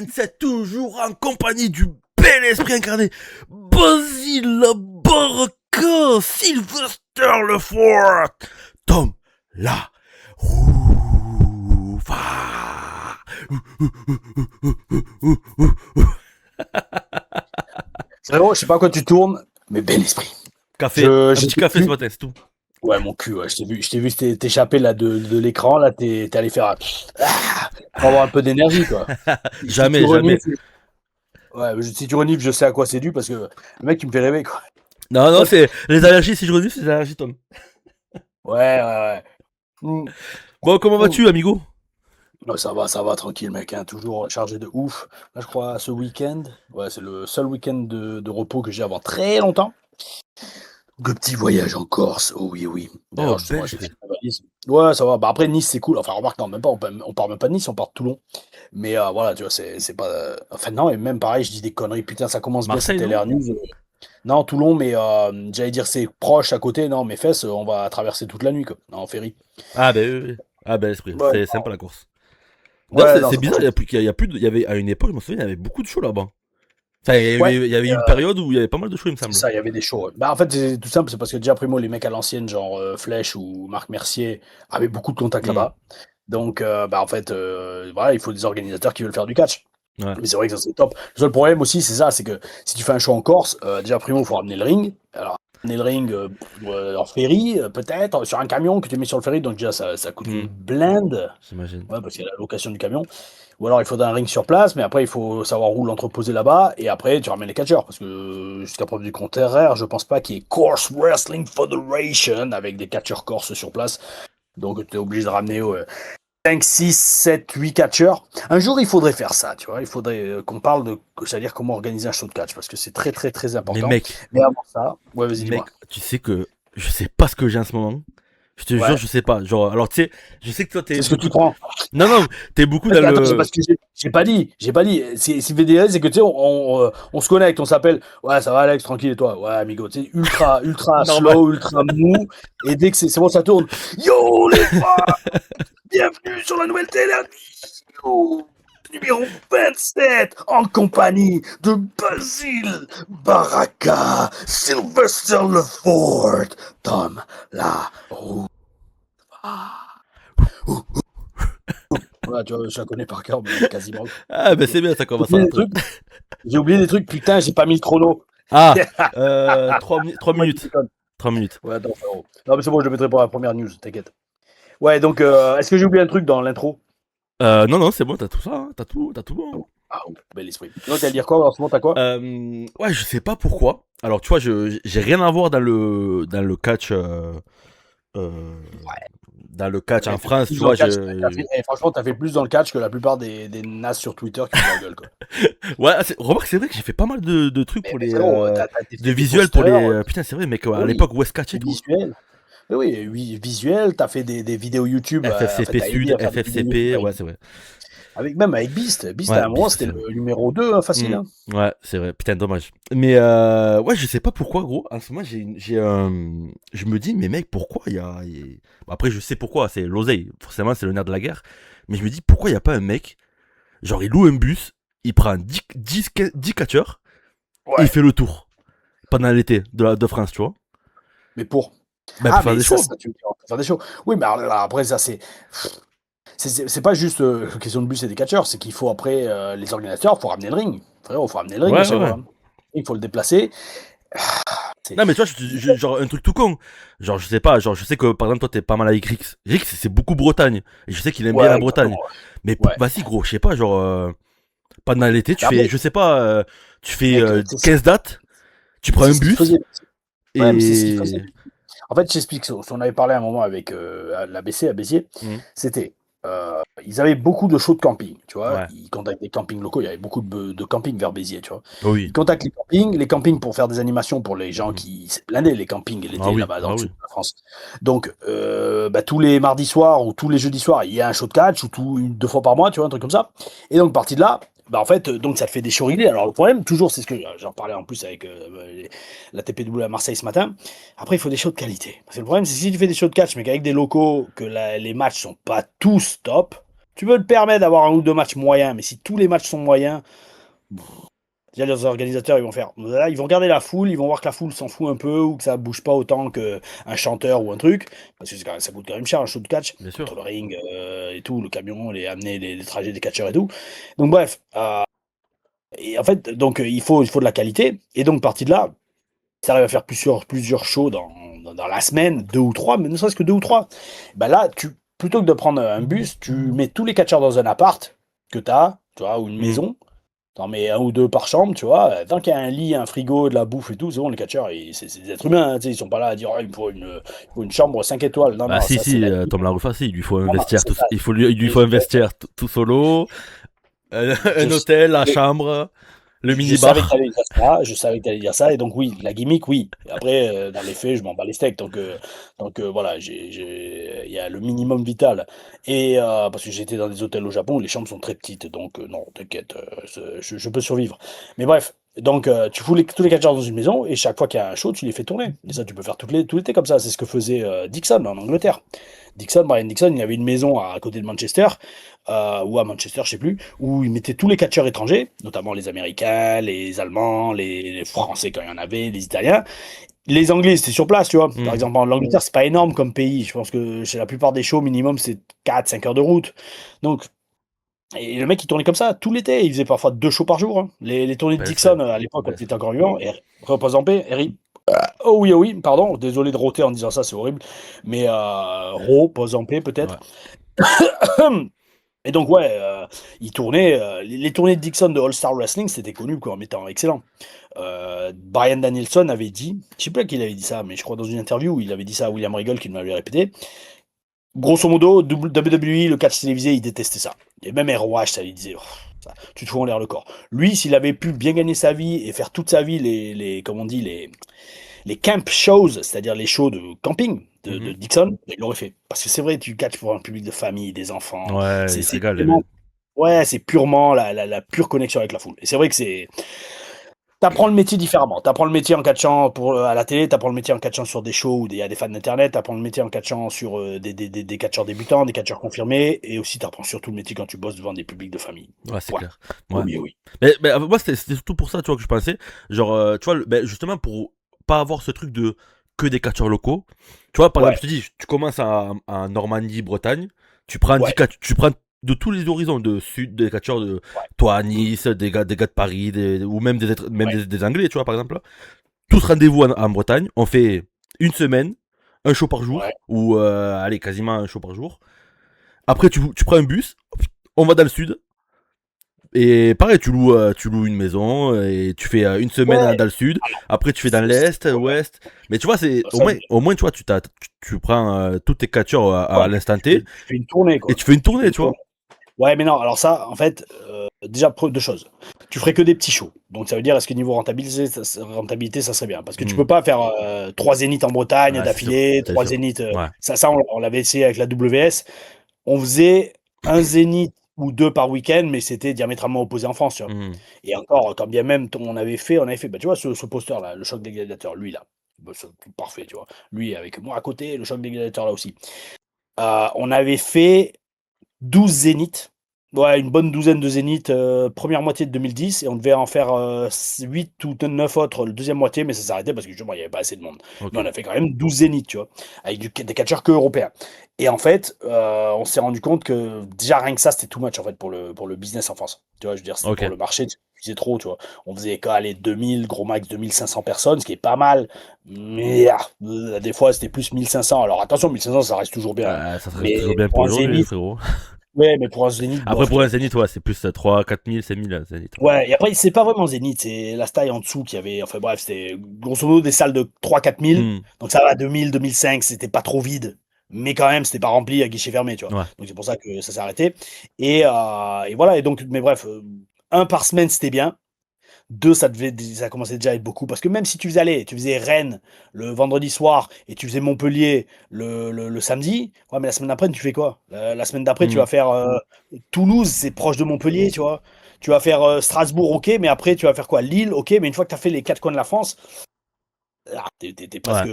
27, toujours en compagnie du bel esprit incarné, Basile Baraka, Sylvester Lefort, Tom La Rouva. Frérot, je sais pas à quoi tu tournes, mais bel esprit. Café, un petit café ce matin, c'est tout. Ouais, mon cul, ouais, je t'ai vu t'échapper là de l'écran, là, t'es allé faire pour avoir un peu d'énergie, quoi. Jamais, jamais. Si tu renifles, je sais à quoi c'est dû, parce que le mec, il me fait rêver, quoi. Non, non, c'est les allergies, si je redis, c'est les allergies, Tom. Ouais. Mm. Bon, comment vas-tu, amigo? Non, ça va, tranquille, mec, hein, toujours chargé de ouf. Là, je crois, ce week-end, ouais, c'est le seul week-end de repos que j'ai avant très longtemps. Le petit voyage en Corse, oh oui, oui. Oh, D'ailleurs, justement, belle j'ai fait esprit. ma valise. Ouais, ça va. Bah, après, Nice, c'est cool. Enfin, remarque, non, même pas, on part même pas de Nice, on part de Toulon. Mais voilà, tu vois, c'est pas. Enfin, non, et même pareil, je dis des conneries. Putain, ça commence bien cette Marseille, non? LR News. Non, Toulon, mais j'allais dire c'est proche à côté. Non, mes fesses, on va traverser toute la nuit, quoi, en ferry. Ah, ben oui, oui. Ah, bel esprit. Ouais, C'est sympa la course. D'ailleurs, ouais, c'est non, c'est ça bizarre, franchement. il y a plus il y avait, à une époque, je me souviens, il y avait beaucoup de shows là-bas. Enfin, Ouais, il y avait une période où il y avait pas mal de shows, il me c'est semble. ça, il y avait des shows. Ouais. Bah, en fait, c'est tout simple, c'est parce que déjà, primo, les mecs à l'ancienne, genre Flèche ou Marc Mercier, avaient beaucoup de contacts Hmm. là-bas. Donc, bah, en fait, voilà, il faut des organisateurs qui veulent faire du catch. Ouais. Mais c'est vrai que ça, c'est top. Le seul problème aussi, c'est ça, c'est que si tu fais un show en Corse, déjà, primo, il faut ramener le ring. Alors, ramener le ring en ferry, peut-être, sur un camion que tu mets sur le ferry, donc déjà, ça coûte Hmm. une blinde. J'imagine. Ouais, parce qu'il y a la location du camion. Ou alors il faudra un ring sur place, mais après il faut savoir où l'entreposer là-bas, et après tu ramènes les catcheurs, parce que jusqu'à preuve du contraire, je pense pas qu'il y ait Corse Wrestling Federation avec des catcheurs corse sur place. Donc tu es obligé de ramener 5, 6, 7, 8 catcheurs. Un jour il faudrait faire ça, tu vois, il faudrait qu'on parle de, c'est-à-dire comment organiser un show de catch, parce que c'est très très très Mais important. mec, Mais avant ça, ouais, vas-y, dis-moi. tu sais que je sais pas ce que j'ai en ce moment. Je te jure, Ouais, je sais pas. Genre, alors tu sais, je sais que toi t'es c'est ce que beaucoup. tu prends. Non, non, t'es beaucoup dans Parce que, attends, c'est le. parce que j'ai pas dit. Si VDS, c'est que tu sais, on se connecte, on s'appelle. Ouais, ça va, Alex, tranquille, et toi? Ouais, amigo, tu sais, ultra Normal. slow, ultra mou. Et dès que c'est bon, ça tourne. Yo, les gars, bienvenue sur la nouvelle télé. Yo, numéro 27, en compagnie de Basile Baraka, Sylvester Lefort, Tom La Roux. Ouais, tu vois, je la connais par cœur, mais quasiment. Ah, ben c'est bien, ça J'ai commence à oublié des rentrer. trucs. J'ai oublié des trucs, putain, j'ai pas mis le chrono. Ah, 3 Moi, je minutes. déconne. 3 minutes. Ouais, attends, frérot. Non, mais c'est bon, je le mettrai pour la première news, t'inquiète. Ouais, donc, est-ce que j'ai oublié un truc dans l'intro? Non, non, c'est bon, t'as tout ça, hein. T'as tout bon. Ah, bel esprit. Non, t'allais dire quoi? En ce moment, t'as quoi? Ouais, je sais pas pourquoi. Alors, tu vois, j'ai rien à voir dans le catch. Dans le catch T'as en fait France, plus tu dans le vois, catch. Franchement, t'as fait plus dans le catch que la plupart des nazes sur Twitter qui font la gueule, quoi. ouais, remarque, c'est vrai que j'ai fait pas mal de trucs pour Mais les. frérot, t'as De fait des visuels pour les. posters. Putain, c'est vrai, mec, à Oui, l'époque, West Catch et des tout. visuels. Oui, oui, visuel, t'as fait des vidéos YouTube. En fait, FFCP t'as aidé Sud, à faire des vidéos YouTube FFCP, ouais, c'est vrai. même avec Beast. Beast, Ouais, à un moment, bis c'était aussi, le ouais. numéro 2, hein, facile. Hein. Ouais, c'est vrai. Putain, dommage. Mais ouais, je sais pas pourquoi, gros. En ce moment, je me dis, mais mec, pourquoi Bon, après, je sais pourquoi, c'est l'oseille. Forcément, c'est le nerf de la guerre. Mais je me dis, pourquoi il y a pas un mec, genre, il loue un bus, il prend 10 catcheurs, et il Ouais, fait le tour pendant l'été de France, tu vois. mais pour. Bah, Ah, pour faire mais des shows. ça, tu me dis, on peut faire des shows. Oui, mais alors, après, ça, c'est pas juste question de bus et des catcheurs, c'est qu'il faut après les organisateurs, il faut ramener le ring. Frérot, il faut ramener le ring à Ouais, ouais, chaque ouais. fois. Hein. Il faut le déplacer. C'est Non, mais tu vois, genre, un truc tout con. Genre, je sais pas, genre, je sais que par exemple, toi, t'es pas mal avec Rix. Rix, c'est beaucoup Bretagne. Et je sais qu'il aime bien Ouais, la exactement. Bretagne. Mais Ouais. vas-y, gros, je sais pas, genre, pendant l'été, tu Mais fais, après, je sais pas, tu fais mec, 15 dates, tu prends c'est un ce qu'il bus, faisait. Ouais, mais c'est ce qu'il faisait. et. En fait, j'explique. Si on avait parlé à un moment avec l'ABC, à Béziers, Hmm, c'était. Ils avaient beaucoup de shows de camping, tu vois. ouais. Ils contactent des campings locaux, il y avait beaucoup de campings vers Béziers, tu vois. Oh Ils oui. contactent les campings pour faire des animations pour les gens Hmm. qui. C'est blindé, les campings Ah l'été oui, là-bas dans ah le oui. sud de la France. Donc, bah, tous les mardis soirs ou tous les jeudis soirs, il y a un show de catch, ou deux fois par mois, tu vois, un truc comme ça. Et donc, parti de là. Bah en fait, donc ça te fait des shows réguliers. Alors le problème, toujours, c'est ce que j'en parlais en plus avec la TPW à Marseille ce matin. Après, il faut des shows de qualité. Parce que le problème, c'est que si tu fais des shows de catch, mais qu'avec des locaux, que les matchs sont pas tous top, Tu peux te permettre d'avoir un ou deux matchs moyens, mais si tous les matchs sont moyens, déjà les organisateurs ils vont faire, là, ils vont regarder la foule, ils vont voir que la foule s'en fout un peu ou que ça bouge pas autant qu'un chanteur ou un truc, parce que ça coûte quand même cher un show de catch, Bien sûr. entre le ring et tout, le camion, amener les trajets des catcheurs et tout. Donc bref, et en fait, donc il faut de la qualité, et donc parti de là, ça arrive à faire plusieurs shows dans la semaine, deux ou trois, mais ne serait-ce que deux ou trois. Ben là, plutôt que de prendre un bus, tu mets tous les catcheurs dans un appart que tu as, tu vois, ou une Mm. maison. T'en mets un ou deux par chambre, tu vois. Tant qu'il y a un lit, un frigo, de la bouffe et tout, c'est bon, les catcheurs, c'est des êtres humains, hein, tu sais, ils sont pas là à dire, oh, il me faut une chambre 5 étoiles. Non, Bah non, si, ça, c'est si, la vie. Tom Larufa, si, il lui faut un Voilà, vestiaire c'est tout, ça. il lui Et faut un vestiaire tout solo, un je, hôtel, la je, chambre, le je savais que tu minibar. allais dire ça, je savais que tu allais dire ça, et donc oui, la gimmick, oui. Et après, dans les faits, je m'en bats les steaks, donc voilà, il y a le minimum vital. Et parce que j'étais dans des hôtels au Japon où les chambres sont très petites, donc non, t'inquiète, je peux survivre. Mais bref, donc tu fous tous les catcheurs dans une maison, et chaque fois qu'il y a un show, tu les fais tourner. Et ça, tu peux faire tout l'été comme ça, c'est ce que faisait Dixon en Angleterre. Brian Dixon, il avait une maison à côté de Manchester, ou à Manchester, je sais plus, où il mettait tous les catcheurs étrangers, notamment les Américains, les Allemands, les Français quand il y en avait, les Italiens. Les Anglais, c'était sur place, tu vois. Par Mm. exemple, l'Angleterre, c'est pas énorme comme pays. Je pense que chez la plupart des shows, minimum, c'est 4-5 heures de route. Donc, et le mec, il tournait comme ça tout l'été. Il faisait parfois 2 shows par jour, hein. Les tournées de Best rêve. Dixon, à l'époque, quand il Best était rêve. encore vivant, et repose en paix, Harry. Oh oui, pardon, désolé de rôter en disant ça, c'est horrible. Mais repose en paix, Ouais. peut-être. Et donc, ouais, il tournait. Les tournées de Dixon de All Star Wrestling, c'était connu quoi, en étant excellent. Brian Danielson avait dit, je sais plus à qui il avait dit ça, mais je crois dans une interview, il avait dit ça à William Regal qui m'avait répété. Grosso modo, WWE, le catch télévisé, il détestait ça. Et même ROH, ça lui disait, oh, tu te fous en l'air le corps. Lui, s'il avait pu bien gagner sa vie et faire toute sa vie comme on dit, les camp shows, c'est-à-dire les shows de camping de Mhm. Dixon, il l'aurait fait. Parce que c'est vrai, tu catches pour un public de famille, des enfants. Ouais, il se C'est régale, les vraiment, mecs. ouais, c'est purement la pure connexion avec la foule. Et c'est vrai que c'est. T'apprends le métier différemment. T'apprends le métier en catchant à la télé, t'apprends le métier en catchant sur des shows où il y a des fans d'internet, t'apprends le métier en catchant sur des catcheurs débutants, des catcheurs confirmés, et aussi t'apprends surtout le métier quand tu bosses devant des publics de famille. Ouais, c'est Point. clair. Oh Ouais. oui, oui. Mais moi, c'était surtout pour ça, tu vois, que je pensais. Genre, tu vois, justement, pour pas avoir ce truc de que des catcheurs locaux. Tu vois, par exemple, Ouais, je te dis, tu commences à Normandie, Bretagne, tu prends 10 ouais, tu prends de tous les horizons, de sud, des catcheurs de ouais, toi à Nice, des gars de Paris, ou même même ouais, des Anglais, tu vois, par exemple. Tous rendez-vous en Bretagne. On fait une semaine, un show par ouais. jour, ou allez, quasiment un show par jour. Après, tu prends un bus, on va dans le sud, et pareil, tu loues une maison et tu fais une semaine Ouais. dans le sud. Après, tu fais dans l'est, Ouais. ouest. Mais tu vois, c'est Ça, au moins, tu vois, tu prends tous tes catcheurs à ouais, l'instant tu T fais une tournée, et quoi. tu fais une Tu fais tournée, une tu vois. tournée. Ouais, mais non, alors ça, en fait, déjà, deux choses. Tu ferais que des petits shows. Donc, ça veut dire, est-ce que niveau rentabilité, ça serait bien. Parce que tu Hmm. peux pas faire 3 zéniths en Bretagne Ouais, d'affilée, c'est trois sûr. zéniths. Ouais. Ça on l'avait essayé avec la WS. On faisait un zénith ou deux par week-end, mais c'était diamétralement opposé en France, tu vois. Hmm. Et encore, quand bien même on avait fait, bah, tu vois, ce poster-là, le choc des gladiateurs, lui, là. Bah, c'est parfait, tu vois. Lui, avec moi à côté, le choc des gladiateurs, là aussi. On avait fait 12 zéniths. Ouais, une bonne douzaine de zéniths, première moitié de 2010, et on devait en faire 8 ou 9 autres le deuxième moitié, mais ça s'arrêtait parce que justement, il n'y avait pas assez de monde. Ok. Mais on a fait quand même 12 zéniths, tu vois, avec des catcheurs que européens. Et en fait, on s'est rendu compte que déjà rien que ça, c'était too much en fait pour le business en France. Tu vois, je veux dire, c'était Ok. pour le marché, c'est trop, tu vois. On faisait qu'à aller 2000, gros max 2500 personnes, ce qui est pas mal, mais des fois c'était plus 1500. Alors attention, 1500, ça reste toujours bien, hein. Ça serait toujours Mais bien pour pour un aujourd'hui, zénith, frérot. ouais, mais pour un zénith, Après, bof, pour tu un vois. zénith, ouais, c'est plus 3 4 000, 5 000 zénith. Ouais, et après, c'est pas vraiment Zénith, c'est la taille en dessous qui avait. Enfin bref, c'était grosso modo des salles de 3 4 000. Hmm. Donc ça va, 2000, 2005, c'était pas trop vide. Mais quand même, c'était pas rempli à guichet fermé, tu vois. Ouais. Donc c'est pour ça que ça s'est arrêté. Et voilà, et donc, mais bref, un par semaine, c'était bien. Deux, ça commençait déjà à être beaucoup. Parce que même si tu faisais Rennes le vendredi soir et tu faisais Montpellier le samedi, ouais, mais la semaine d'après, tu fais quoi? La semaine d'après, tu Hmm. vas faire Toulouse, c'est proche de Montpellier, tu vois. Tu vas faire Strasbourg, ok, mais après, tu vas faire quoi? Lille, ok, mais une fois que tu as fait les quatre coins de la France, Ouais. t'es presque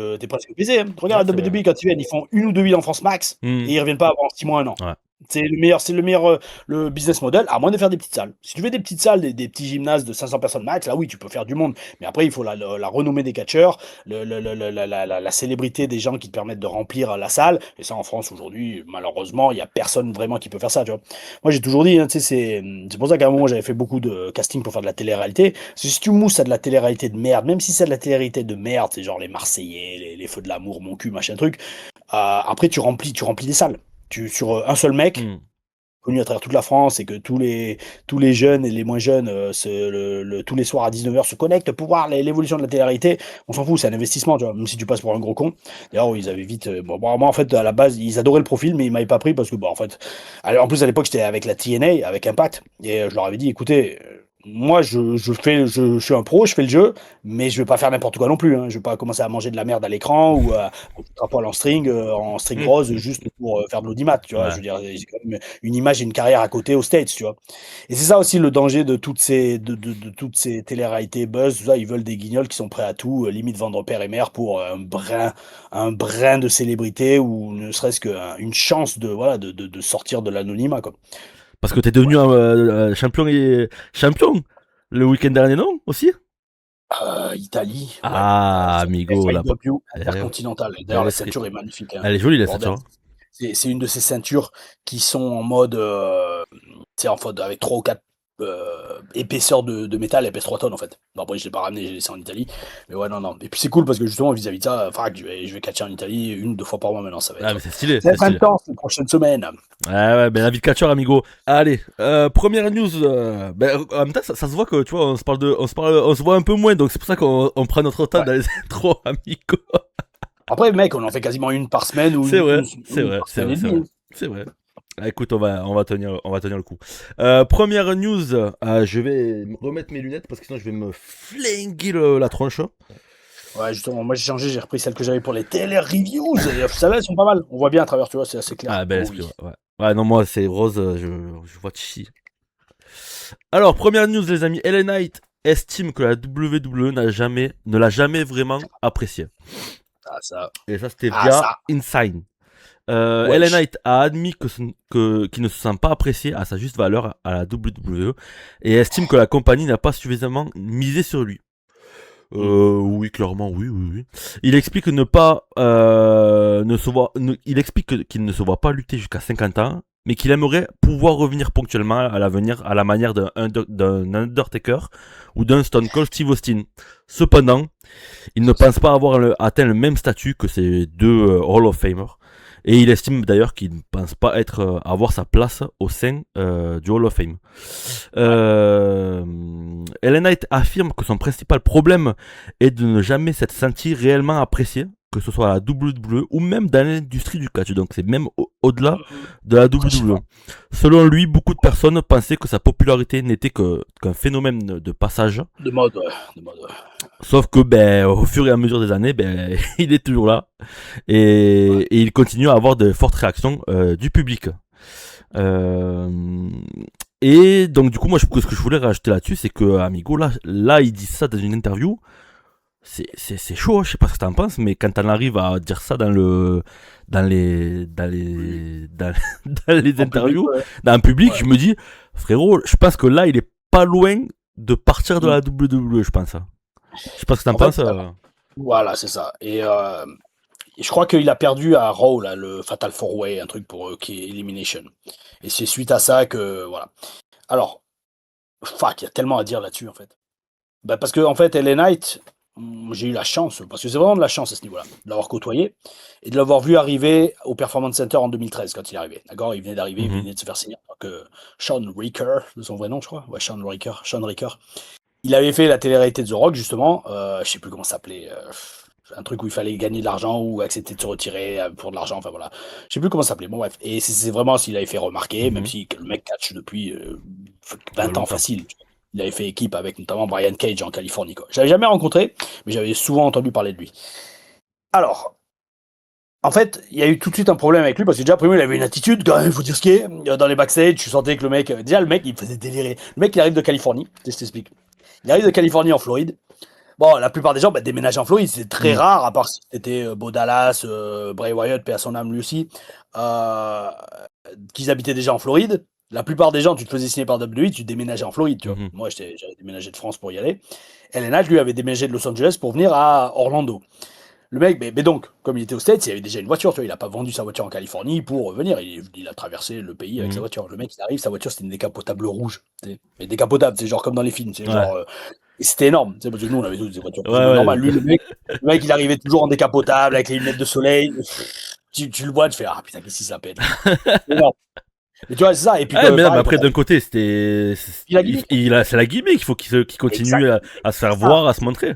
baisé, hein. Ouais, Regarde la c'est vrai. WWE quand ils viennent, ils font une ou deux villes en France max Hmm. et ils reviennent pas avant 6 mois, un an. Ouais. C'est le meilleur le business model, à moins de faire des petites salles. Si tu fais des petites salles, des petits gymnases de 500 personnes max, là oui, tu peux faire du monde. Mais après, il faut la renommée des catcheurs, la célébrité des gens qui te permettent de remplir la salle. Et ça, en France, aujourd'hui, malheureusement, il n'y a personne vraiment qui peut faire ça, tu vois. Moi, j'ai toujours dit, hein, tu sais, c'est pour ça qu'à un moment, j'avais fait beaucoup de casting pour faire de la télé-réalité. Parce que si tu mousses à de la télé-réalité de merde, même si c'est de la télé-réalité de merde, c'est genre les Marseillais, les Feux de l'amour, mon cul, machin truc, après, tu remplis des salles. Sur un seul mec, Hmm. connu à travers toute la France, et que tous les jeunes et les moins jeunes, tous les soirs à 19h se connectent pour voir l'évolution de la télé-réalité, on s'en fout, c'est un investissement, tu vois, même si tu passes pour un gros con. D'ailleurs, ils avaient vite. Bon, moi, en fait, à la base, ils adoraient le profil, mais ils m'avaient pas pris parce que, bon, en fait, en plus, à l'époque, j'étais avec la TNA, avec Impact, et je leur avais dit, écoutez, moi, je suis un pro, je fais le jeu, mais je vais pas faire n'importe quoi non plus. Hein. Je vais pas commencer à manger de la merde à l'écran ou à foutre à poil en string rose juste pour faire de l'audimat, tu vois. Je Ouais. veux dire, j'ai quand même une image et une carrière à côté aux States, tu vois. Et c'est ça aussi le danger de toutes ces télé-réalités buzz, tout ça. Ils veulent des guignols qui sont prêts à tout, limite vendre père et mère pour un brin de célébrité ou ne serait-ce qu'une chance de, voilà, de sortir de l'anonymat, quoi. Parce que t'es devenu un champion le week-end dernier, non? Aussi? Italie, ouais. Ah, C'est amigo, là. FIW Eh, Intercontinental. D'ailleurs, elle la est, ceinture est magnifique, hein. elle est jolie, la Bordel. ceinture. Hein. C'est une de ces ceintures qui sont en mode, en mode avec 3 ou 4 épaisseurs de métal, elles pèsent 3 tonnes en fait. Bon, après, je l'ai pas ramené, j'ai laissé en Italie. Mais ouais, non, non. Et puis c'est cool parce que justement, vis-à-vis de ça, je vais catcher en Italie 1 ou 2 fois par mois maintenant. Ah, mais Ça va c'est être stylé. intense les prochaines semaines. Ouais, ouais, ben la vie de catcheur, amigo. Allez, première news. Ben, en même temps, ça se voit que, tu vois, on se voit un peu moins, donc c'est pour ça qu'on prend notre temps Ouais. dans les intros, amigo. Après, mec, on en fait quasiment une par semaine ou C'est vrai, c'est une vrai, par c'est semaine vrai, et c'est demie. vrai. C'est vrai. Ah, écoute, on va tenir le coup. Première news, je vais me remettre mes lunettes parce que sinon je vais me flinguer la tronche. Ouais, justement, moi j'ai changé, j'ai repris celles que j'avais pour les télé-reviews. Et celles-là, elles sont pas mal. On voit bien à travers, tu vois, c'est assez clair. Ah, bel Oh esprit, oui. ouais. Ouais, ouais, non, moi c'est rose, je vois chi. Alors, première news, les amis. LA Knight estime que la WWE ne l'a jamais vraiment apprécié. Ah, ça. Et ça, c'était Ah, via ça. Inside. LA Wesh. Knight a admis qu'il ne se sent pas apprécié à sa juste valeur à la WWE et estime que la compagnie n'a pas suffisamment misé sur lui. Hmm. Oui, clairement, oui, oui, oui. Il explique ne pas, il explique qu'il ne se voit pas lutter jusqu'à 50 ans, mais qu'il aimerait pouvoir revenir ponctuellement à l'avenir à la manière d'un Undertaker ou d'un Stone Cold Steve Austin. Cependant, il ne pense pas avoir atteint le même statut que ces deux Hall of Famers. Et il estime d'ailleurs qu'il ne pense pas avoir sa place au sein du Hall of Fame. Ouais. Ellen Knight affirme que son principal problème est de ne jamais s'être senti réellement apprécié, que ce soit à la WWE ou même dans l'industrie du catch. Donc c'est même au-delà de la Après, je sais WWE. pas. Selon lui, beaucoup de personnes pensaient que sa popularité n'était qu'un phénomène de passage. De mode, ouais. De mode, ouais. Sauf que ben, au fur et à mesure des années, ben, il est toujours là Ouais. et il continue à avoir de fortes réactions du public. Euh, et donc du coup, moi, ce que je voulais rajouter là-dessus, c'est que Amigo, là, il dit ça dans une interview. C'est chaud, je sais pas ce que t'en penses, mais quand on arrive à dire ça dans les En public, interviews, ouais. dans le public, Ouais. je me dis, frérot, je pense que là, il est pas loin de partir de Hmm. la WWE, je pense. Je sais pas ce que t'en En fait, penses. voilà, c'est ça. Et je crois qu'il a perdu à Raw, là, le Fatal 4-Way, un truc pour qui est Elimination. Et c'est suite à ça que, voilà. Alors, fuck, il y a tellement à dire là-dessus, en fait. Bah, parce que, en fait, LA Knight, j'ai eu la chance, parce que c'est vraiment de la chance à ce niveau-là, de l'avoir côtoyé et de l'avoir vu arriver au Performance Center en 2013 quand il est arrivé. D'accord. Il venait d'arriver, il Mhm. venait de se faire signer. Donc, Sean Ricker, de son vrai nom, je crois. Ouais, Sean Ricker. Sean Ricker. Il avait fait la télé-réalité de The Rock, justement. Je sais plus comment ça s'appelait. Un truc où il fallait gagner de l'argent ou accepter de se retirer pour de l'argent. Enfin voilà. Je sais plus comment ça s'appelait. Bon, bref. Et c'est vraiment s'il avait fait remarquer, même Mhm. si le mec catch depuis Ouais, 20 ans longtemps. facile. Il avait fait équipe avec notamment Brian Cage en Californie. Quoi. Je l'avais jamais rencontré, mais j'avais souvent entendu parler de lui. Alors, en fait, il y a eu tout de suite un problème avec lui parce que déjà, primo, il avait une attitude, quand même, il faut dire ce qui est. Dans les backstage, tu sentais que le mec, déjà, le mec, il me faisait délirer. Le mec, il arrive de Californie, je t'explique. Il arrive de Californie en Floride. Bon, la plupart des gens déménagent en Floride, c'est très Mhm. rare, à part si c'était Beau Dallas, Bray Wyatt, paix à son âme lui aussi. Euh, qu'ils habitaient déjà en Floride. La plupart des gens, tu te faisais signer par WWE, tu déménageais en Floride, tu vois. Mhm. Moi, j'avais déménagé de France pour y aller. LA Knight, lui, avait déménagé de Los Angeles pour venir à Orlando. Le mec, mais donc, comme il était aux States, il avait déjà une voiture, tu vois, il a pas vendu sa voiture en Californie pour venir, il a traversé le pays avec sa Mhm. voiture. Le mec, il arrive, sa voiture, c'était une décapotable rouge, tu sais. Mais décapotable, c'est genre comme dans les films, c'est Ouais. genre, et c'était énorme, tu sais, parce que nous, on avait tous des voitures Ouais, plus ou moins normales. ouais. Lui, le mec, il arrivait toujours en décapotable, avec les lunettes de soleil. Tu le vois, tu fais, ah putain, qu'est-ce qu'il s'appelle. C'est énorme. Mais tu vois, c'est ça, et puis Ouais, mais non, mais pareil, quand après, d'un côté, il a gimmick. c'est la gimmick, il faut qu'il continue Exact, à se faire c'est ça. voir, à se montrer.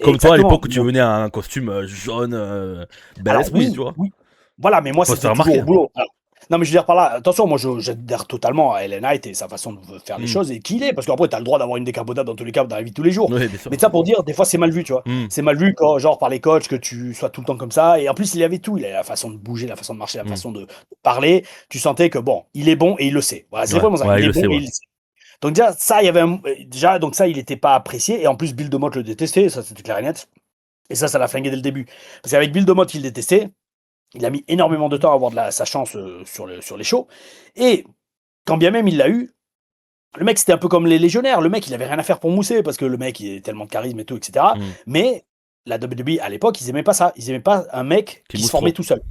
Comme toi, à Exactement. l'époque où tu venais à un costume jaune, bel Alors esprit, tu oui, vois. oui. Voilà, mais moi, Faut se c'était faire toujours au remarquer. boulot. Alors, non, mais je veux dire par là, attention, moi, j'adhère totalement à Ellen Knight et sa façon de faire les Hmm. choses et qui il est, parce qu'après, t'as le droit d'avoir une décapotable dans tous les cas dans la vie de tous les jours. Ouais, bien sûr. Mais ça, pour dire, des fois, c'est mal vu, tu vois. Hmm. C'est mal vu, quand, genre, par les coachs, que tu sois tout le temps comme ça. Et en plus, il avait tout. Il avait la façon de bouger, la façon de marcher, la Hmm. façon de parler. Tu sentais que, bon, il est bon et il le sait. Voilà, c'est Ouais, vraiment ça. ouais, Il il est le bon sait, et ouais. il le sait. Donc, déjà, ça, il y avait déjà, donc ça, il n'était pas apprécié. Et en plus, Bill DeMott le détestait. Ça, c'était clair et net. Et ça l'a flingué dès le début. Parce qu'avec Bill DeMott, il le détestait. Il a mis énormément de temps à avoir sa chance sur les shows. Et quand bien même il l'a eu, le mec, c'était un peu comme les légionnaires. Le mec, il avait rien à faire pour mousser parce que le mec, il a tellement de charisme et tout, etc. Hmm. Mais la WWE, à l'époque, ils aimaient pas ça. Ils aimaient pas un mec Qui qui se mousse formait trop. tout seul.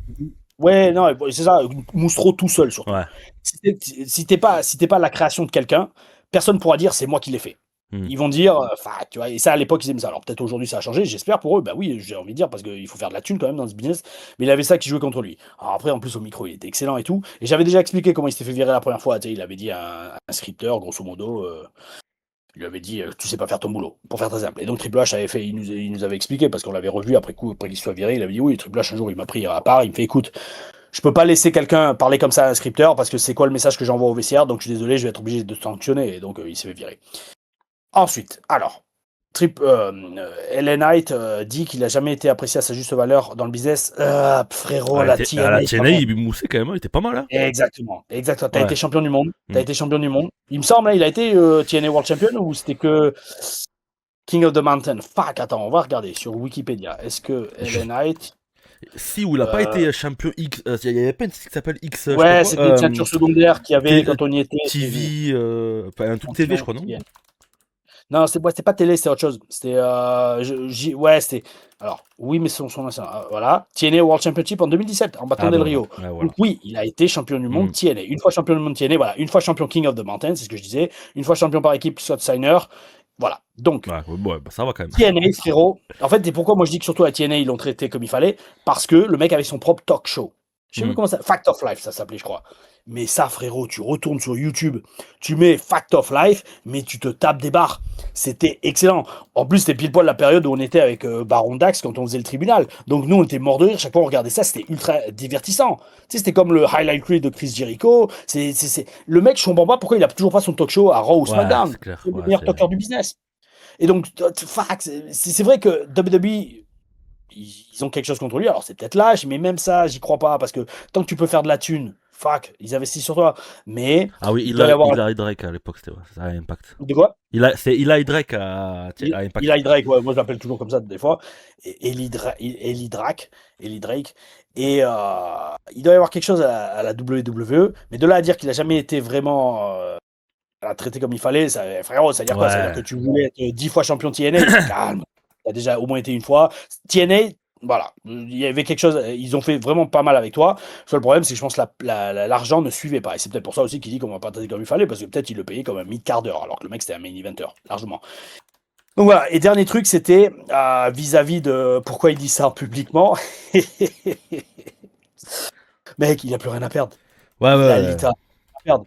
Ouais, non, c'est ça, mousse trop tout seul surtout. Ouais. Si t'es pas la création de quelqu'un, personne pourra dire c'est moi qui l'ai fait. Hmm. Ils vont dire, enfin, tu vois, et ça à l'époque ils aimaient ça. Alors peut-être aujourd'hui ça a changé, j'espère pour eux, bah oui, j'ai envie de dire, parce qu'il faut faire de la thune quand même dans ce business, mais il avait ça qui jouait contre lui. Alors après, en plus au micro, il était excellent et tout, et j'avais déjà expliqué comment il s'était fait virer la première fois, tu sais, il avait dit à un scripteur, grosso modo, il lui avait dit, tu sais pas faire ton boulot, pour faire très simple. Et donc Triple H avait fait, il nous avait expliqué, parce qu'on l'avait revu après coup, après qu'il soit viré, il avait dit, oui, Triple H un jour il m'a pris à part, il me fait, écoute, je peux pas laisser quelqu'un parler comme ça à un scripteur, parce que c'est quoi le message que j'envoie au vestiaire, donc je suis désolé, je vais être obligé de te sanctionner, et donc il s'est fait virer. Ensuite, alors, LA Knight dit qu'il a jamais été apprécié à sa juste valeur dans le business. Frérot, Ouais, la à la TNA, TNA, pardon. il moussait quand même, il était pas mal, hein. Exactement, exactement. T'as Ouais. été champion du monde. T'as Hmm. été champion du monde. Il me semble, hein, il a été TNA World Champion ou c'était que King of the Mountain. Fuck, attends, on va regarder sur Wikipédia. Est-ce que Je- LA Knight. Si, où il a pas euh, été champion X, il y avait pas une site qui s'appelle X, je sais pas ouais, quoi, c'était une ceinture secondaire qu'il y avait T- quand on y était. TV, enfin, un truc TV, je Champion crois, non? TNA. Non, c'était pas télé, c'était autre chose. C'était. Ouais, c'était. Alors, oui, mais son ancien. Voilà. TNA World Championship en 2017, en battant Ah, ben Del voilà. Rio. Ouais, Donc, voilà. oui, il a été champion du monde Hmm. TNA. Une fois champion du monde TNA, voilà. Une fois champion King of the Mountain, c'est ce que je disais. Une fois champion par équipe, Scott Steiner. Voilà. Donc, Ouais, ouais, bah, ça va quand même. TNA, frérot. En fait, et pourquoi moi je dis que surtout à TNA, ils l'ont traité comme il fallait? Parce que le mec avait son propre talk show. Je sais plus Hmm. comment ça. Fact of Life, ça s'appelait, je crois. Mais ça, frérot, tu retournes sur YouTube, tu mets Fact of Life, mais tu te tapes des barres. C'était excellent. En plus, c'était pile poil la période où on était avec Baron Dax quand on faisait le tribunal. Donc nous, on était morts de rire. Chaque fois on regardait ça, c'était ultra divertissant. Tu sais, c'était comme le Highlight Reel de Chris Jericho. Le mec, je comprends pas pourquoi il a toujours pas son talk show à Raw ou Ouais, SmackDown. c'est clair. C'est le Ouais, meilleur talker du business. Et donc, fuck, c'est vrai que WWE, ils ont quelque chose contre lui. Alors, c'est peut-être l'âge, mais même ça, j'y crois pas. Parce que tant que tu peux faire de la thune, fuck, ils investissent sur toi. Mais Ah oui, il doit y avoir. il a Drake à l'époque, c'était, ouais, ça a un impact. De quoi? C'est Eli Drake à Eli Impact. Drake, ouais, moi je l'appelle toujours comme ça des fois. Et Eli Drake. Eli Drake. Et il doit y avoir quelque chose à la WWE. Mais de là à dire qu'il a jamais été vraiment traité comme il fallait, ça, frérot, ça veut dire quoi? Ça veut dire que Ouais. tu voulais être 10 fois champion TNA, calme. Tu as déjà au moins été une fois. TNA, voilà, il y avait quelque chose, ils ont fait vraiment pas mal avec toi. Le seul problème, c'est que je pense que l'argent ne suivait pas. Et c'est peut-être pour ça aussi qu'il dit qu'on va pas traiter comme il fallait, parce que peut-être il le payait comme un mid-quart d'heure, alors que le mec c'était un main eventer, largement. Donc voilà, et dernier truc, c'était vis-à-vis de pourquoi il dit ça publiquement. Mec, il a plus rien à perdre. Ouais, Il a ouais. littéralement rien à perdre.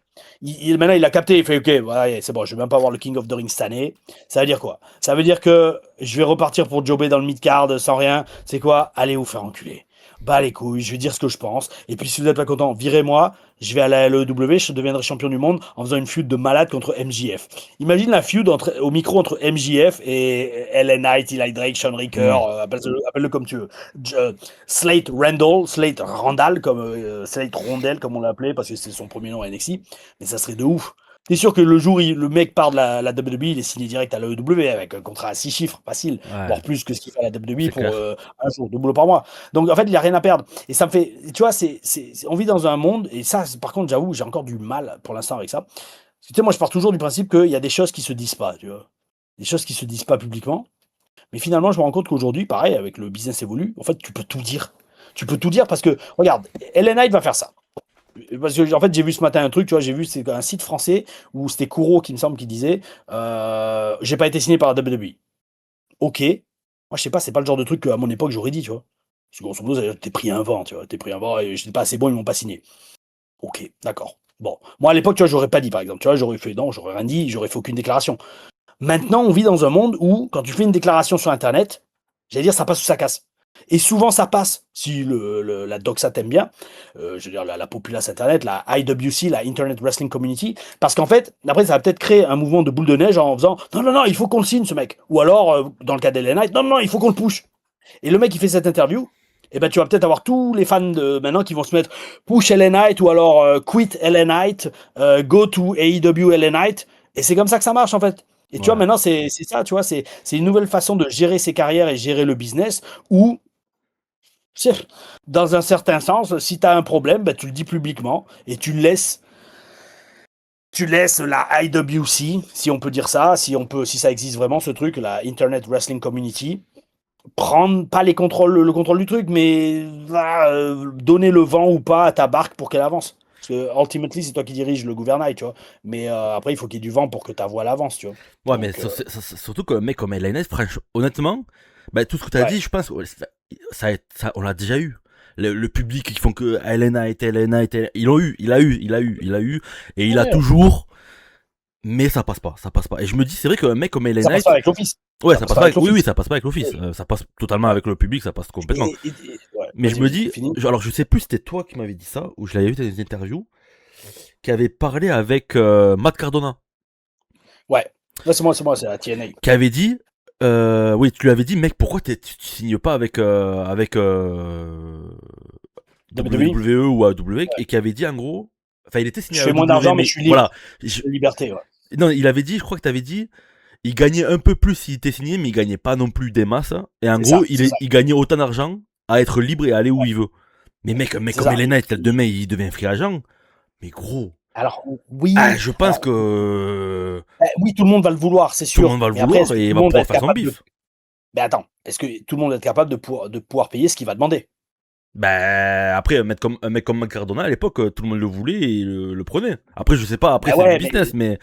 Maintenant, il a capté. Il fait OK, ouais, c'est bon, je vais même pas avoir le King of the Ring cette année. Ça veut dire quoi? Ça veut dire que je vais repartir pour jobber dans le mid-card sans rien. C'est quoi? Allez vous faire enculer. Bah les couilles, je vais dire ce que je pense. Et puis si vous n'êtes pas content, virez-moi. Je vais à la LEW, je deviendrai champion du monde en faisant une feud de malade contre MJF. Imagine la feud au micro entre MJF et LA Knight, Eli Drake, Sean Ricker, Hmm. appelle-le comme tu veux. Slate Randall, Slate Randall, comme Slate Rondell, comme on l'a appelé, parce que c'est son premier nom à NXT. Mais ça serait de ouf. T'es sûr que le jour où le mec part de la WWE, il est signé direct à l'AEW avec un contrat à 6 chiffres, facile, Ouais, voire plus que ce qu'il fait à la WWE c'est pour clair. un jour de boulot par mois. Donc en fait, il a rien à perdre. Et ça me fait, tu vois, on vit dans un monde, et ça, par contre, j'avoue, j'ai encore du mal pour l'instant avec ça. Parce que, tu sais, moi, je pars toujours du principe qu'il y a des choses qui se disent pas, tu vois. Des choses qui se disent pas publiquement. Mais finalement, je me rends compte qu'aujourd'hui, pareil, avec le business évolue, en fait, tu peux tout dire. Tu peux tout dire parce que, regarde, Ellen Knight va faire ça. Parce que, en fait, j'ai vu ce matin un truc, tu vois, j'ai vu, c'est un site français où c'était Kuro qui me semble qui disait j'ai pas été signé par la WWE. Ok. Moi, je sais pas, c'est pas le genre de truc qu'à mon époque j'aurais dit, tu vois. Parce que grosso modo, t'es pris un vent, tu vois. T'es pris un vent et j'étais pas assez bon, ils m'ont pas signé. Ok, d'accord. Bon. Moi, à l'époque, tu vois, j'aurais pas dit, par exemple. Tu vois, j'aurais fait non, j'aurais rien dit, j'aurais fait aucune déclaration. Maintenant, on vit dans un monde où, quand tu fais une déclaration sur Internet, j'allais dire, ça passe ou ça casse. Et souvent, ça passe, si la doxa t'aime bien, je veux dire, la populace Internet, la IWC, la Internet Wrestling Community, parce qu'en fait, après, ça va peut-être créer un mouvement de boule de neige en faisant non, non, non, il faut qu'on le signe, ce mec. Ou alors, dans le cas d'Ellen Knight, non, non, non, il faut qu'on le push. Et le mec qui fait cette interview, eh ben, tu vas peut-être avoir tous les fans de maintenant qui vont se mettre push Ellen Knight ou alors quit Ellen Knight, go to AEW Ellen Knight. Et c'est comme ça que ça marche en fait. Et tu vois, Ouais. maintenant, c'est ça, tu vois, c'est une nouvelle façon de gérer ses carrières et gérer le business où, dans un certain sens, si tu as un problème, ben, tu le dis publiquement et tu laisses la IWC, si on peut dire ça, si ça existe vraiment ce truc, la Internet Wrestling Community, prendre pas le contrôle du truc, mais donner le vent ou pas à ta barque pour qu'elle avance. Parce que ultimately, c'est toi qui dirige le gouvernail, tu vois. Mais après, il faut qu'il y ait du vent pour que ta voile avance, tu vois. Ouais, mais Donc, surtout qu'un mec comme LNS, franchement, honnêtement, bah, tout ce que tu as ouais. dit, je pense, ouais, on l'a déjà eu. Le public qui font que Elena, ils l'ont eu, il a eu, et il a Ouais. toujours, mais ça passe pas, ça passe pas. Et je me dis, c'est vrai qu'un mec comme Ça Elena, passe pas avec l'office. ouais, Ça ça passe passe pas pas avec avec, oui, oui, l'office. ça passe pas avec l'office, Ouais. ça passe totalement Ouais. avec le public, ça passe complètement. Ouais. Mais je Vas-y, me vas-y, dis, fini. alors je sais plus, c'était toi qui m'avais dit ça, ou je l'avais vu dans une interview, qui avait parlé avec Matt Cardona, Ouais. Là, c'est moi, c'est la TNA. qui avait dit, oui, tu lui avais dit, mec, pourquoi tu signes pas avec, WWE, WWE ou AW, et qui avait dit en gros, enfin il était signé je à fais moins AW, d'argent, mais je mais suis libre. voilà, J'ai de liberté, ouais. non, il avait dit, je crois que t'avais dit, il gagnait un peu plus s'il était signé, mais il gagnait pas non plus des masses, et en C'est gros, ça, c'est ça. il gagnait autant d'argent à être libre et aller où il veut. Mais mec, un mec C'est comme ça. Elena, demain il devient free agent, mais gros, Alors, ah, oui. je pense Alors, que oui, tout le monde va le vouloir, c'est tout le sûr. monde va le Mais après, vouloir est-ce que et tout il le va monde va pouvoir être faire son capable de. bif. Mais attends, est-ce que tout le monde va être capable de pouvoir payer ce qu'il va demander? Ben après un mec comme McCardona à l'époque, tout le monde le voulait et le prenait. Après je sais pas, après Ben c'est du ouais, mais business, mais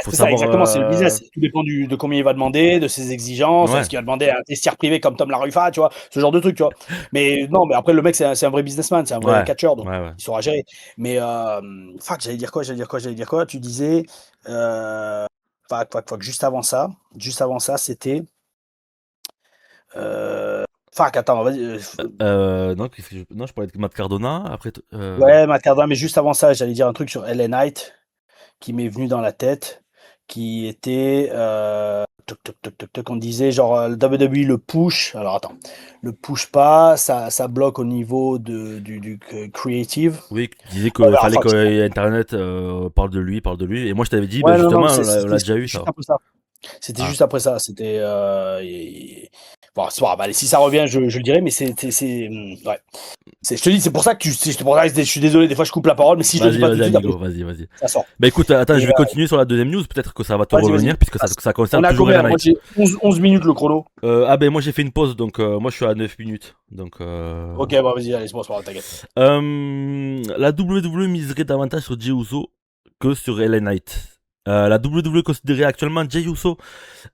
faut c'est ça, savoir. exactement, c'est le business. Tout dépend de combien il va demander, de ses exigences, Ouais, est-ce qu'il va demander à un testiaire privé comme Tom Larufa, tu vois, ce genre de truc, tu vois. Mais non, mais après, le mec, c'est un vrai businessman, c'est un vrai ouais, catcheur, donc ouais, ouais. il saura gérer. Mais, fuck, j'allais dire quoi? Tu disais, fuck, juste avant ça, c'était, fuck, attends, vas-y, Non, non, je parlais de Matt Cardona. Après, ouais, Matt Cardona, mais juste avant ça, j'allais dire un truc sur Ellen Knight qui m'est venu dans la tête, qui était on disait genre le WWE le push. Alors attends, le push pas, ça bloque au niveau du creative. oui, tu disais Ouais, qu'il alors, fallait fuck, que Internet parle de lui. Et moi je t'avais dit, ben ouais, non, non, justement, on l'a déjà eu c'était juste ça. après ça. C'était Ah, juste après ça. C'était. Bon, c'est pas grave. Allez, si ça revient, je le dirai, mais ouais. Je te dis, c'est pour ça que je suis désolé, des fois je coupe la parole, mais si je le dis pas tout vas-y, de suite, après amigo, vas-y. ça sort. Bah écoute, attends, je Et vais continuer sur la deuxième news. Peut-être que ça va te vas-y. revenir, puisque ça On concerne est à toujours combien Ellen là? Moi Knight. j'ai 11 minutes le chrono. Ah ben moi j'ai fait une pause, donc moi je suis à 9 minutes. Donc, Ok, bah vas-y, allez, c'est bon, c'est pas grave, t'inquiète. La WWE miserait davantage sur Jey Uso que sur Ellen Knight. La WWE considérait actuellement Jey Uso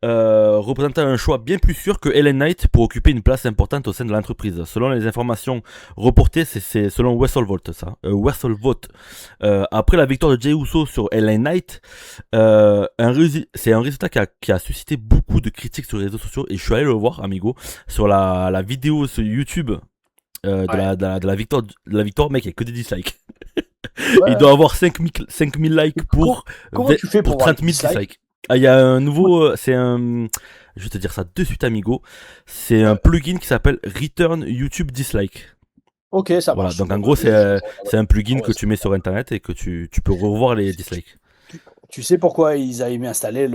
représentant un choix bien plus sûr que Ellen Knight pour occuper une place importante au sein de l'entreprise. Selon les informations reportées, c'est selon WrestleVote ça. WrestleVote. Après la victoire de Jey Uso sur Ellen Knight, c'est un résultat qui a suscité beaucoup de critiques sur les réseaux sociaux et je suis allé le voir, amigo, sur la vidéo sur YouTube Ouais. de la victoire, mec, il n'y a que des dislikes. Il Ouais. doit avoir 5000 likes Comment tu fais pour pour voir les 30 000 dislikes? dislikes. Ah, il y a un nouveau, c'est un, je vais te dire ça de suite, amigo. C'est un Ouais. plugin qui s'appelle Return YouTube Dislike. Ok, ça Voilà, marche. donc Bon, en bah, gros, vas-y, c'est un je plugin regarde que ça. tu mets sur internet et que tu peux revoir les dislikes. Tu sais pourquoi ils avaient mis installé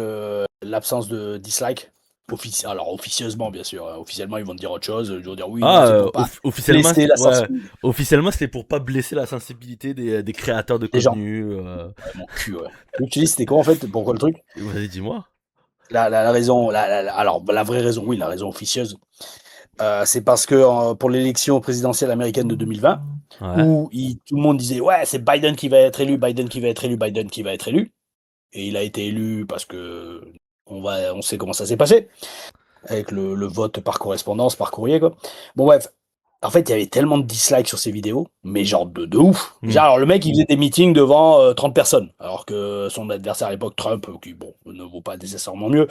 l'absence de dislike? Alors, officieusement, bien sûr. Officiellement, ils vont te dire autre chose. Ils vont dire oui, non, Ah, c'est pour pas officiellement, blesser la ouais. sensibilité Officiellement, c'était pour pas blesser la sensibilité des créateurs de des gens. contenu. Ouais, mon cul, ouais. Donc, tu dis, c'était quoi en fait? Pourquoi le truc? Vas-y, dis-moi. La raison, alors, la vraie raison, oui, la raison officieuse, c'est parce que pour l'élection présidentielle américaine de 2020, Ouais. où tout le monde disait ouais, c'est Biden qui va être élu, Biden qui va être élu, Biden qui va être élu, et il a été élu parce que on sait comment ça s'est passé avec le vote par correspondance, par courrier quoi. Bon bref, en fait il y avait tellement de dislikes sur ces vidéos, mais genre de ouf. Hmm. Genre, alors le mec il faisait des meetings devant 30 personnes, alors que son adversaire à l'époque Trump, qui bon ne vaut pas nécessairement mieux,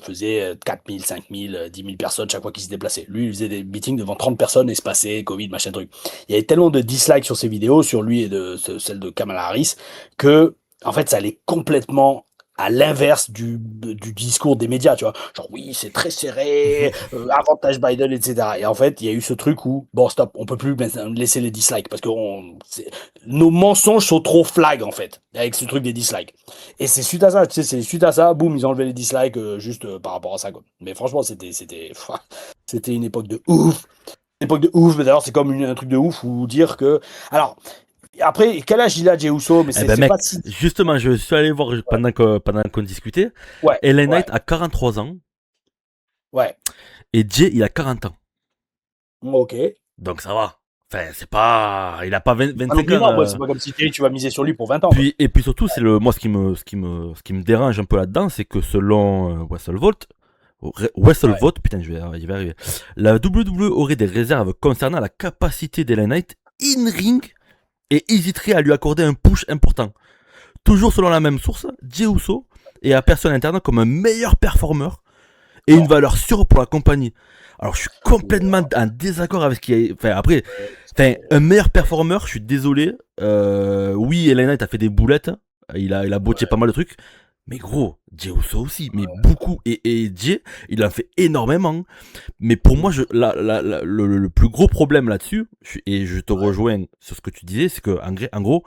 faisait 4000, 5000, 10 000 personnes chaque fois qu'il se déplaçait. Lui il faisait des meetings devant 30 personnes, espacés, Covid, machin truc. Il y avait tellement de dislikes sur ces vidéos, sur lui et celle de Kamala Harris, que en fait ça allait complètement à l'inverse du discours des médias, tu vois. Genre, oui, c'est très serré, avantage Biden, etc. Et en fait, il y a eu ce truc où, bon, stop, on peut plus laisser les dislikes parce que nos mensonges sont trop flag, en fait, avec ce truc des dislikes. Et c'est suite à ça, tu sais, c'est suite à ça, boum, ils ont enlevé les dislikes juste par rapport à ça, quoi. Mais franchement, c'était une époque de ouf. Une époque de ouf, mais d'ailleurs, c'est comme un truc de ouf ou dire que. Alors, après, quel âge il a, Jey Uso? Mais Eh ben, c'est mec, pas si. justement, je suis allé voir Ouais, pendant qu'on discutait. ouais, LA ouais. Knight a 43 ans Ouais. et Jay, il a 40 ans. Ok. Donc ça va. Enfin, c'est pas. Il a pas Pas non 25 plus ans. énorme, ouais, c'est pas comme si tu vas miser sur lui pour 20 ans, quoi. Et puis surtout, c'est moi ce qui me dérange un peu là-dedans, c'est que selon Ouais. WrestleVote, putain, je vais arriver. La WWE aurait des réserves concernant la capacité d'LA Knight in-ring et hésiterait à lui accorder un push important. Toujours selon la même source, Jey Uso est aperçu à l'interne comme un meilleur performeur et une Non. valeur sûre pour la compagnie. Alors je suis complètement en désaccord avec ce qui est. Enfin après, un meilleur performeur, je suis désolé. Oui, LA Knight a fait des boulettes, il a botché pas mal de trucs. Mais gros, Jey Uso aussi, mais beaucoup. Et Jey, il en fait énormément. Mais pour moi, le plus gros problème là-dessus, et je te rejoins sur ce que tu disais, c'est que en gros,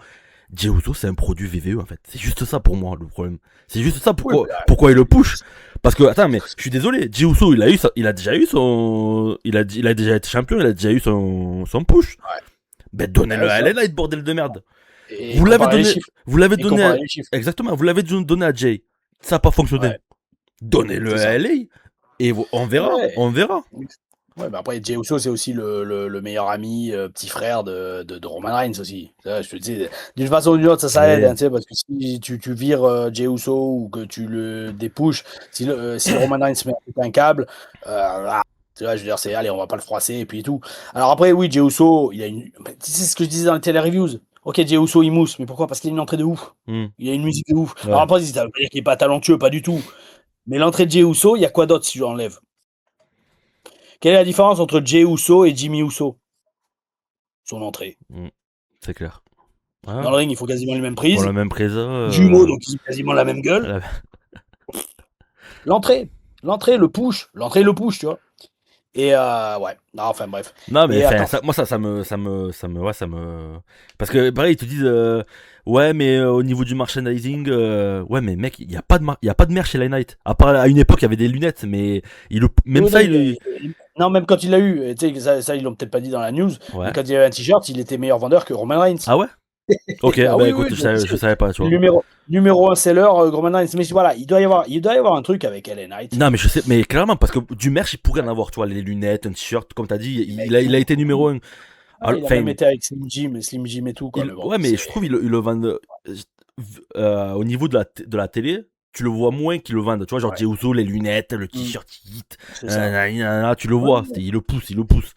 Jey Uso, c'est un produit VVE en fait. C'est juste ça pour moi le problème. C'est juste ça Oui, pourquoi il le push. Parce que attends, mais je suis désolé, Jey Uso, il a déjà eu son, il a déjà été champion, il a déjà eu son push. Ben donnez-le à LA Knight, bordel de merde. et Vous l'avez comparer les donné, chiffres. vous l'avez Et donné, comparer les chiffres. exactement, vous l'avez donné à Jay. Ça n'a pas fonctionné. Ouais, Donnez-le c'est à ça. LA et on verra, Ouais. on verra. Ouais, bah après, Jey Uso, c'est aussi le meilleur ami, petit frère de Roman Reigns aussi. Ça, je te dis, d'une façon ou d'une autre, ça aide, Et hein, tu sais, parce que si tu vires Jey Uso ou que tu le dépouches, si Roman Reigns se met un câble, tu vois, je veux dire, c'est allez, on va pas le froisser et puis tout. Alors après, oui, Jey Uso, il a une. C'est ce que je disais dans les télé-reviews. Ok, Jey Uso, il mousse, mais pourquoi? Parce qu'il a une entrée de ouf. hmm, Il a une musique de ouf. Alors ouais. après, ça veut pas dire qu'il est pas talentueux, pas du tout. Mais l'entrée de Jey Uso, il y a quoi d'autre si je l'enlève? Quelle est la différence entre Jey Uso et Jimmy Uso? Son entrée. Hmm, c'est clair. Dans Ouais. le ring, il faut quasiment les mêmes Pour prises. la même presa, Jumeaux, donc ils ont quasiment la même gueule. la- L'entrée, l'entrée, le push, tu vois. Et ouais, non, enfin bref. non mais Et enfin, attends, moi ouais, parce que pareil ils te disent ouais mais au niveau du merchandising, ouais mais mec il y a pas il y a pas de merch chez Light Knight. À part à une époque il y avait des lunettes, mais même oui, ça non, même quand il l'a eu, tu sais, ça ils l'ont peut-être pas dit dans la news, mais ouais. quand il avait un t-shirt, il était meilleur vendeur que Roman Reigns. Ah ouais. Ok, Ah bah oui, écoute, oui, je savais pas, tu vois. numéro un seller, Roman Reigns. Mais voilà, il doit y avoir un truc avec LA Knight. Non mais je sais, mais clairement parce que du merch il pourrait en avoir, tu vois, les lunettes, un t-shirt, comme t'as dit, il a été numéro un. Il a même Enfin, été avec Slim Jim et tout, quoi. Mais bon, ouais mais je trouve il le vendent au niveau de la télé. Tu le vois moins qu'ils le vendent, tu vois, genre ouais. Jey Uso, les lunettes, le Mm, t-shirt hit, c'est ça. tu le Ouais, vois, ouais. il le pousse, il le pousse.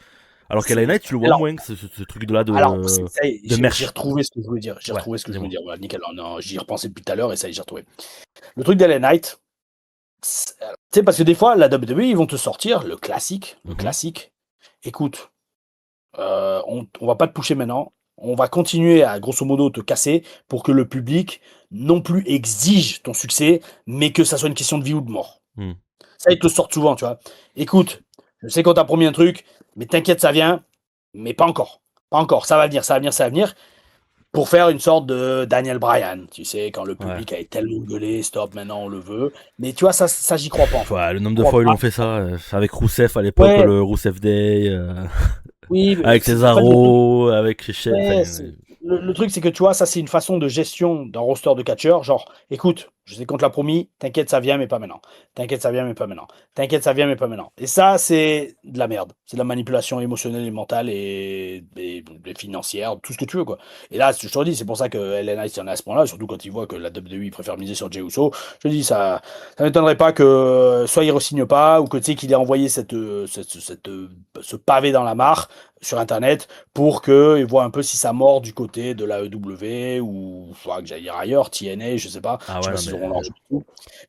Alors qu'à la C'est- Night, tu le vois Alors, moins, ce truc-là alors, ça y est, de j'ai merch. retrouvé ce que je voulais dire. J'ai Ouais, retrouvé ce que je voulais dis-moi. dire. Voilà, nickel. Non, j'y repensais depuis tout à l'heure et ça y est, j'ai retrouvé. Le truc d'LA Knight, tu sais, parce que des fois, la WWE, ils vont te sortir le classique. Le Mhm. classique. Écoute, on va pas te pousser maintenant. On va continuer à, grosso modo, te casser pour que le public non plus exige ton succès, mais que ça soit une question de vie ou de mort. Mhm. Ça, ils te le sortent souvent, tu vois. Écoute, je sais qu'on t'a promis un truc, mais t'inquiète, ça vient, mais pas encore. Pas encore. Ça va venir, ça va venir, ça va venir. pour faire une sorte de Daniel Bryan, tu sais, quand le Ouais. public avait tellement gueulé, stop, maintenant on le veut. Mais tu vois, ça j'y crois pas en fait. Ouais, le nombre Je de crois fois où ils pas. ont fait ça, avec Rousseff à l'époque, Ouais, le Rousseff Day, oui, mais avec en fait, le truc, Cesaro, avec enfin, ouais, le truc, c'est que tu vois, ça, c'est une façon de gestion d'un roster de catcheurs. Genre, écoute, je sais qu'on te l'a promis, t'inquiète, ça vient, mais pas maintenant. T'inquiète, ça vient, mais pas maintenant. T'inquiète, ça vient, mais pas maintenant. Et ça, c'est de la merde. C'est de la manipulation émotionnelle et mentale et financière, tout ce que tu veux, quoi. Et là, je te redis, c'est pour ça que LA Knight y en est à ce point-là, surtout quand il voit que la WWE préfère miser sur Jey Uso. Je te dis, ça m'étonnerait pas que soit il re-signe pas, ou que tu sais qu'il ait envoyé ce pavé dans la mare sur Internet pour qu'ils voient un peu si ça mord du côté de la EW ou faudra que j'aille dire ailleurs, TNA, je sais pas. ah Je sais ouais, pas non, s'ils mais auront l'argent.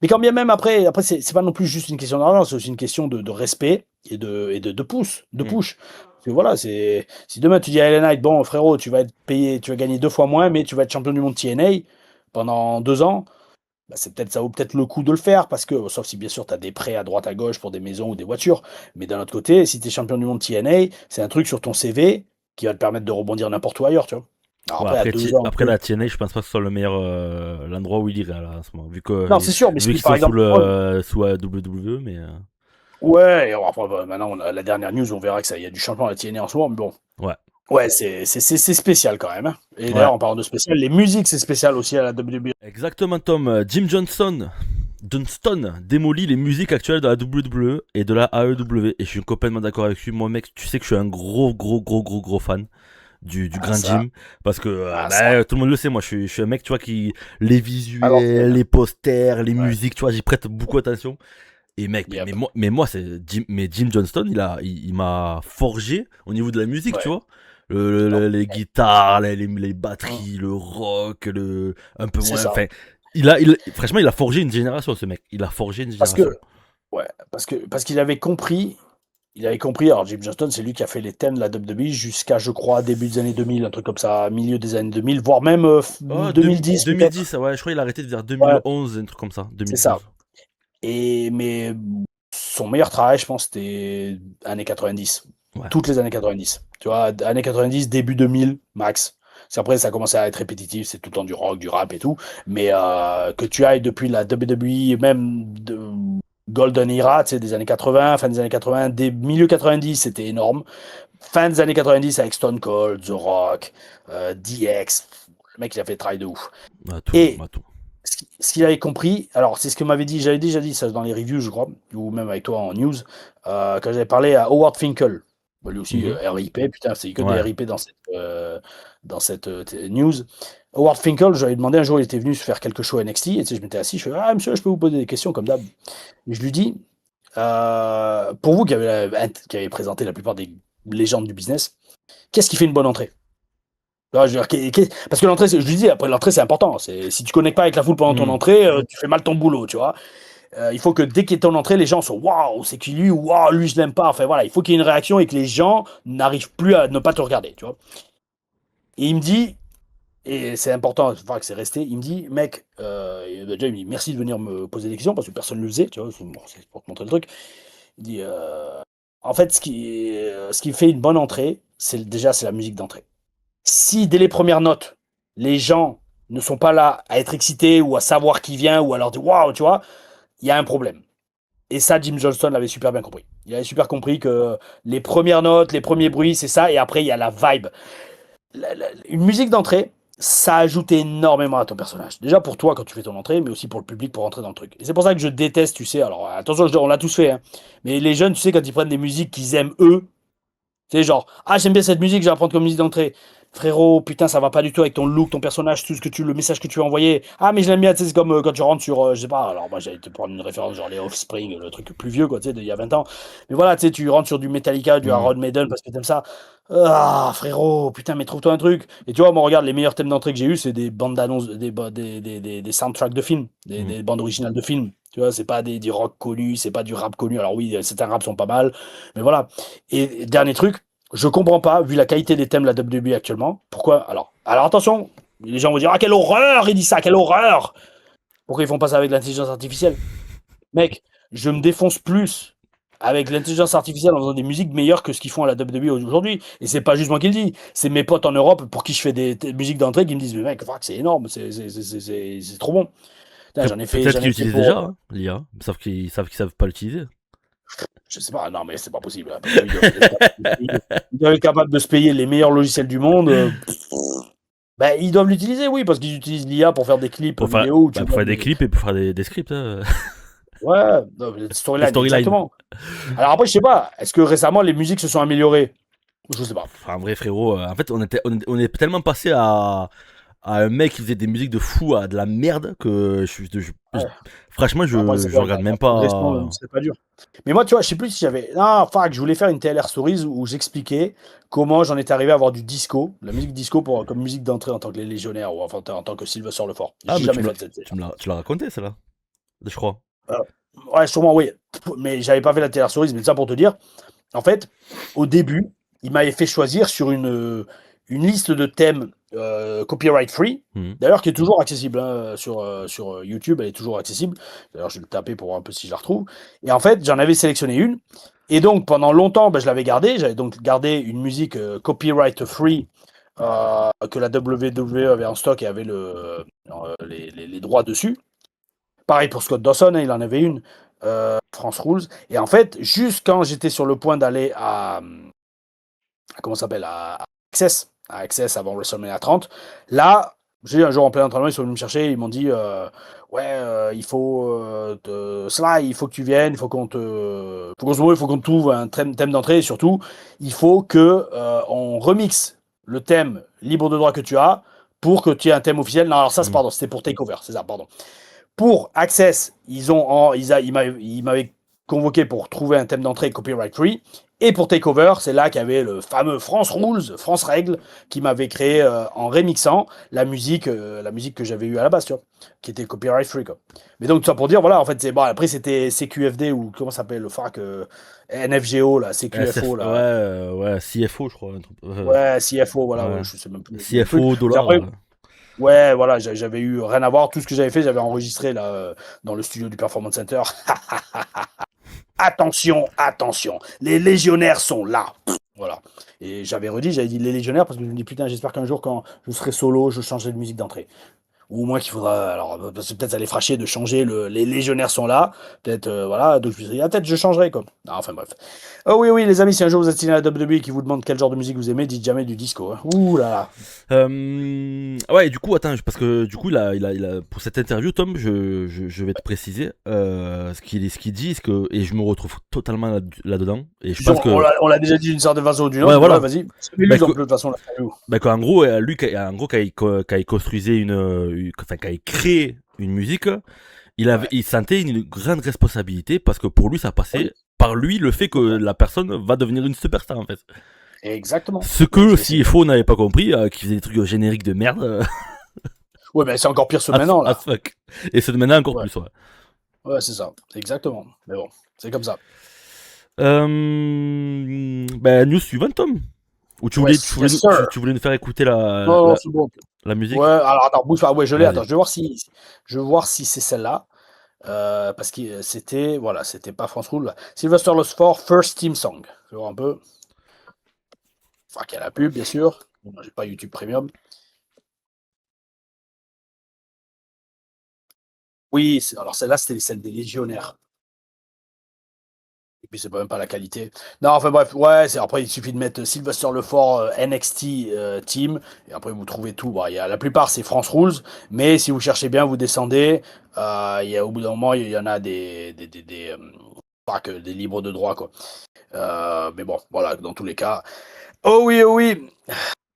Mais quand bien même, après c'est pas non plus juste une question d'argent, c'est aussi une question de respect et de pouce, de hmm. push. Parce que voilà, si demain tu dis à LA Knight, bon frérot, tu vas être payé, tu vas gagner 2 fois moins, mais tu vas être champion du monde TNA pendant 2 ans, bah, ça vaut peut-être le coup de le faire, parce que, sauf si bien sûr tu as des prêts à droite à gauche pour des maisons ou des voitures, mais d'un autre côté, si tu es champion du monde TNA, c'est un truc sur ton CV qui va te permettre de rebondir n'importe où ailleurs, tu vois. Alors Ouais, après, à 2 ans, après la TNA, je pense pas que ce soit le meilleur l'endroit où il irait là, en ce moment, non, c'est sûr, mais vu si qu'ils par sont sous exemple, le sous WWE, mais ouais, et après, bah, maintenant, la dernière news, on verra que ça, il y a du changement à la TNA en ce moment, mais bon, ouais, ouais, c'est spécial quand même, hein. Et ouais, d'ailleurs, en parlant de spécial, les musiques, c'est spécial aussi à la WWE. exactement Tom. Jim Johnston démolit les musiques actuelles de la WWE et de la AEW et je suis complètement d'accord avec lui. Moi mec, tu sais que je suis un gros fan du Ah, Grand ça, Jim parce que ah, ça, tout le monde le sait, moi je suis un mec tu vois qui les à visuels, l'ancienne. les posters, les Ouais, musiques, tu vois, j'y prête beaucoup attention. Et mec, yep, mais moi c'est Jim Johnston, il m'a forgé au niveau de la musique, tu ouais. vois. Non, Les guitares, les hum, batteries, le rock, un peu c'est moins. ça. Enfin, franchement, il a forgé une génération, ce mec. Il a forgé une Parce génération. que, ouais, parce qu'il avait compris. Il avait compris, alors Jim Johnston, c'est lui qui a fait les thèmes de la WWE jusqu'à, je crois, début des années 2000, un truc comme ça, milieu des années 2000, voire même Oh, 2010 2010, peut-être. ouais, je crois qu'il a arrêté vers Ouais, 2011, un truc comme ça, c'est ça. 2012. Mais son meilleur travail, je pense, c'était années 90. Ouais, Toutes les années 90. Tu vois, années 90, début 2000, max. C'est après, ça a commencé à être répétitif, c'est tout le temps du rock, du rap et tout. Mais que tu ailles depuis la WWE, même de Golden Era, tu sais, des années 80, fin des années 80, des milieux 90, c'était énorme. Fin des années 90 avec Stone Cold, The Rock, DX. Le mec, il a fait le travail de ouf. à tout, Et à tout. ce qu'il avait compris, alors c'est ce que m'avait dit, j'avais déjà dit ça dans les reviews, je crois, ou même avec toi en news, quand j'avais parlé à Howard Finkel. Bon, lui aussi, Mhm. RIP, putain, c'est que des Ouais, RIP dans cette news. Howard Finkel, j'avais demandé un jour, il était venu se faire quelques shows NXT, et tu sais, je m'étais assis, je fais, ah monsieur, je peux vous poser des questions comme d'hab. Et je lui dis, pour vous qui avez présenté la plupart des légendes du business, qu'est-ce qui fait une bonne entrée? Ah, je veux dire, parce que l'entrée, je lui dis, après l'entrée c'est important. Si tu connectes pas avec la foule pendant ton mhm. entrée, tu fais mal ton boulot, tu vois. Il faut que dès qu'il y ait ton entrée, les gens sont waouh, c'est qui lui, waouh, lui je l'aime pas. Enfin voilà, il faut qu'il y ait une réaction et que les gens n'arrivent plus à ne pas te regarder, tu vois. Et il me dit, et c'est important, il faudra que c'est resté, il me dit, mec, déjà il me dit merci de venir me poser des questions parce que personne ne le faisait, tu vois, bon, c'est pour te montrer le truc. Il dit, en fait, ce qui fait une bonne entrée, c'est la musique d'entrée. Si dès les premières notes, les gens ne sont pas là à être excités ou à savoir qui vient ou à leur dire waouh, tu vois, il y a un problème. Et ça, Jim Johnston l'avait super bien compris. Il avait super compris que les premières notes, les premiers bruits, c'est ça, et après, il y a la vibe. Une musique d'entrée, ça ajoute énormément à ton personnage. Déjà pour toi quand tu fais ton entrée, mais aussi pour le public pour rentrer dans le truc. Et c'est pour ça que je déteste, tu sais, alors attention, on l'a tous fait, hein, mais les jeunes, tu sais, quand ils prennent des musiques qu'ils aiment eux, c'est genre, ah, j'aime bien cette musique, je vais la prendre comme musique d'entrée. Frérot, putain, ça va pas du tout avec ton look, ton personnage, tout ce que le message que tu veux envoyer. Ah, mais je l'aime bien, tu sais, c'est comme quand tu rentres sur, je sais pas, alors moi j'allais te prendre une référence, genre les Offspring, le truc plus vieux, quoi, tu sais, d'il y a 20 ans. Mais voilà, tu sais, tu rentres sur du Metallica, du Mhm. Iron Maiden parce que t'aimes ça. Ah, frérot, putain, mais trouve-toi un truc. Et tu vois, moi, regarde, les meilleurs thèmes d'entrée que j'ai eu, c'est des bandes d'annonces, des soundtracks de films, des, Mhm. des bandes originales de films. Tu vois, c'est pas du rock connu, c'est pas du rap connu. Alors oui, certains raps sont pas mal, mais voilà. Et dernier truc, je comprends pas, vu la qualité des thèmes de la WWE actuellement, pourquoi. Alors attention, les gens vont dire, ah, quelle horreur, il dit ça, quelle horreur. Pourquoi ils font pas ça avec l'intelligence artificielle? Mec, je me défonce plus. avec l'intelligence artificielle en faisant des musiques meilleures que ce qu'ils font à la WWE aujourd'hui. Et c'est pas juste moi qui le dis, c'est mes potes en Europe pour qui je fais des musiques d'entrée qui me disent mais mec, fuck, c'est énorme, c'est trop bon. Putain, Après, peut-être j'en qu'ils ai fait utilisent pour, déjà, hein, l'IA, sauf qu'ils savent pas l'utiliser. je sais pas, non mais c'est pas possible, hein, parce ils doivent être capables de se payer les meilleurs logiciels du monde. Ben, ils doivent l'utiliser, oui, parce qu'ils utilisent l'IA pour faire des clips Pour faire, vidéo où tu pour vois faire des clips et pour faire des scripts. Hein. Ouais, non, mais Des storyline, storylines. exactement. Alors après, je sais pas, est-ce que récemment les musiques se sont améliorées? Je sais pas. Enfin, en vrai, frérot, en fait, on est tellement passé à un mec qui faisait des musiques de fou à de la merde que Ouais. franchement, Après, c'est je vrai, regarde la même progression, pas. c'est pas dur. Mais moi, tu vois, je sais plus si j'avais. Non, fuck, je voulais faire une TLR Stories où j'expliquais comment j'en étais arrivé à avoir du disco, la musique disco comme musique d'entrée en tant que les légionnaires ou enfin en tant que Sylvester Lefort. Ah, J'ai mais jamais fait cette TLR. tu l'as raconté, celle-là, je crois. Euh, ouais, sûrement, oui. Mais j'avais pas fait la TLR Stories, mais ça pour te dire, en fait, au début, il m'avait fait choisir sur une liste de thèmes copyright free, Mhm. d'ailleurs qui est toujours accessible hein, sur YouTube, elle est toujours accessible. D'ailleurs, je vais le taper pour voir un peu si je la retrouve. Et en fait, j'en avais sélectionné une. Et donc, pendant longtemps, ben, je l'avais gardée. J'avais donc gardé une musique copyright free que la WWE avait en stock et avait les droits dessus. Pareil pour Scott Dawson, hein, il en avait une, France Rules. Et en fait, juste quand j'étais sur le point d'aller comment ça s'appelle, à Access avant WrestleMania 30, là, j'ai un jour en plein entraînement, ils sont venus me chercher, ils m'ont dit, ouais, il faut, Sly, il faut que tu viennes, il faut qu'on te, il faut qu'on te trouve un thème d'entrée, et surtout, il faut que on remixe le thème libre de droit que tu as pour que tu aies un thème officiel. Non, alors ça, Mhm. pardon, c'était pour Takeover, c'est ça, pardon. Pour Access, ils m'avaient convoqué pour trouver un thème d'entrée copyright free. Et pour Takeover, c'est là qu'il y avait le fameux France Rules, France Règles, qui m'avait créé en remixant la musique que j'avais eue à la base, tu vois, qui était copyright free, quoi. Mais donc, tout ça pour dire, voilà, en fait, c'est bon, après, c'était CQFD ou comment ça s'appelle, le FAC, NFGO, là, CQFO, Ouais, là. ouais, CFO, je crois. Ouais, CFO, voilà, ouais, Ouais. je sais même plus le truc. CFO, Mais dollar. après, ouais, voilà, j'avais eu rien à voir. Tout ce que j'avais fait, j'avais enregistré là dans le studio du Performance Center. Attention, attention, les légionnaires sont là. Voilà. Et j'avais dit les légionnaires parce que je me dis putain, j'espère qu'un jour quand je serai solo, je changerai de musique d'entrée. Ou au moins qu'il faudra, alors peut-être ça les fera chier de changer, les légionnaires sont là, peut-être, voilà, donc je me suis dit, ah, peut-être je changerai, quoi. Ah, enfin bref. Oh oui, oui, les amis, si un jour vous êtes signé à la WWE et qui vous demande quel genre de musique vous aimez, dites jamais du disco. Hein. Ouh là là. Ouais, du coup, attends, parce que du coup, pour cette interview, Tom, je vais te préciser ce qu'il dit, et je me retrouve totalement là-dedans. Et je pense que, On l'a déjà dit d'une certaine façon ou d'une ouais, autre, mais ouais, voilà. vas-y. Bah, Lu donc de toute façon l'interview. qu'en gros, lui, en gros, quand il construisait enfin, quand il créait une musique, Ouais. il sentait une grande responsabilité parce que pour lui, ça Oui, passait par lui le fait que la personne va devenir une superstar, en fait. exactement. Ce Mais que CFO n'avait pas compris, qui faisait des trucs génériques de merde, ouais, mais c'est encore pire ce maintenant as là. fuck. Et c'est de maintenant encore Ouais, plus, ouais. ouais, c'est ça. Exactement. Mais bon, c'est comme ça. Ben, news suivante, Tom. Ou Yes, yes, sir. tu voulais nous faire écouter Non, non, c'est bon. la Ouais, musique? alors attends, bouge pas. Ouais, je l'ai. Attends, Vas-y. je vais voir si c'est celle-là. Parce que c'était, voilà, c'était pas France Rule. Sylvester Lost 4, First Team Song. Je vais voir un peu. Enfin, qu'il y a la pub, bien sûr. Bon, j'ai pas YouTube Premium. Oui, alors celle-là, c'était celle des Légionnaires. Et puis c'est pas même pas la qualité. Non, enfin bref, ouais, après il suffit de mettre Sylvester Lefort NXT Team et après vous trouvez tout. Bon, la plupart c'est France Rules, mais si vous cherchez bien, vous descendez. Au bout d'un moment, il y en a pas que des libres de droit quoi. Mais bon, voilà, dans tous les cas. Oh oui, oh oui.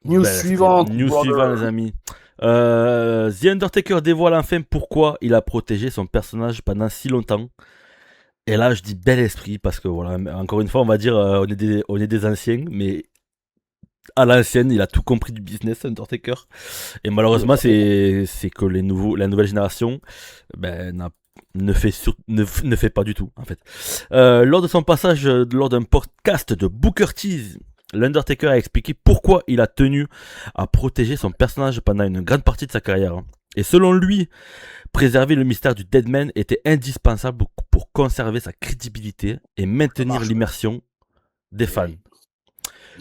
News Ben, suivante, news suivant, brother. les amis. The Undertaker dévoile enfin pourquoi il a protégé son personnage pendant si longtemps. Et là, je dis bel esprit parce que voilà, encore une fois, on va dire, on est des anciens, mais à l'ancienne, il a tout compris du business, Undertaker. Et Oui, malheureusement, parfaitement. c'est que la nouvelle génération, ben, ne fait pas du tout, en fait. Lors de son passage, lors d'un podcast de Booker T, l'Undertaker a expliqué pourquoi il a tenu à protéger son personnage pendant une grande partie de sa carrière. Et selon lui, Préserver le mystère du Deadman était indispensable pour conserver sa crédibilité et Ça maintenir marche. l'immersion des Eh fans. oui.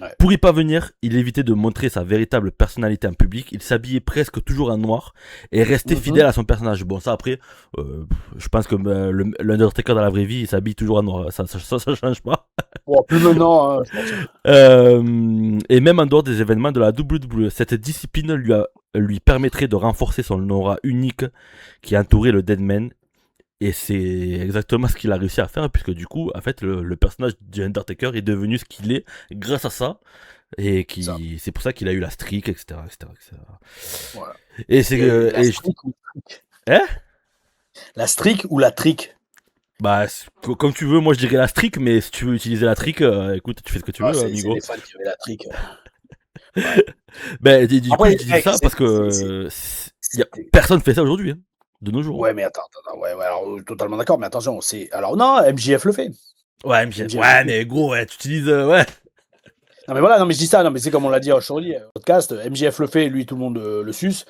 Ouais. Pour y parvenir, il évitait de montrer sa véritable personnalité en public. Il s'habillait presque toujours en noir et restait fidèle à son personnage. Bon, ça après, je pense que l'Undertaker dans la vraie vie, il s'habille toujours en noir. Ça change pas. Bon, plus maintenant, hein, je pense. Et même en dehors des événements de la WWE, cette discipline lui permettrait de renforcer son aura unique qui entourait le Deadman. Et c'est exactement ce qu'il a réussi à faire, puisque du coup, en fait, le personnage du Undertaker est devenu ce qu'il est grâce à ça. Et Ça. c'est pour ça qu'il a eu la streak, etc. etc., etc. Voilà. Et c'est. Et la Et streak ou la trick? hein La streak ou la trick? Bah, comme tu veux, moi je dirais la streak, mais si tu veux utiliser la trick, écoute, tu fais ce que tu Ah, veux, c'est amigo. les fans qui avaient la trick. Ouais. Ben, du coup, Après, je disais mec, ça parce que personne fait ça aujourd'hui, hein, de nos jours. ouais, mais attends, ouais, alors, totalement d'accord, mais attention, alors non, MJF le fait. Ouais, MJF le ouais, fait. mais gros, ouais, tu utilises. Ouais. Non, mais voilà, non, mais je dis ça, non, mais c'est comme on l'a dit à Shorty, podcast, MJF le fait, lui, tout le monde le suce.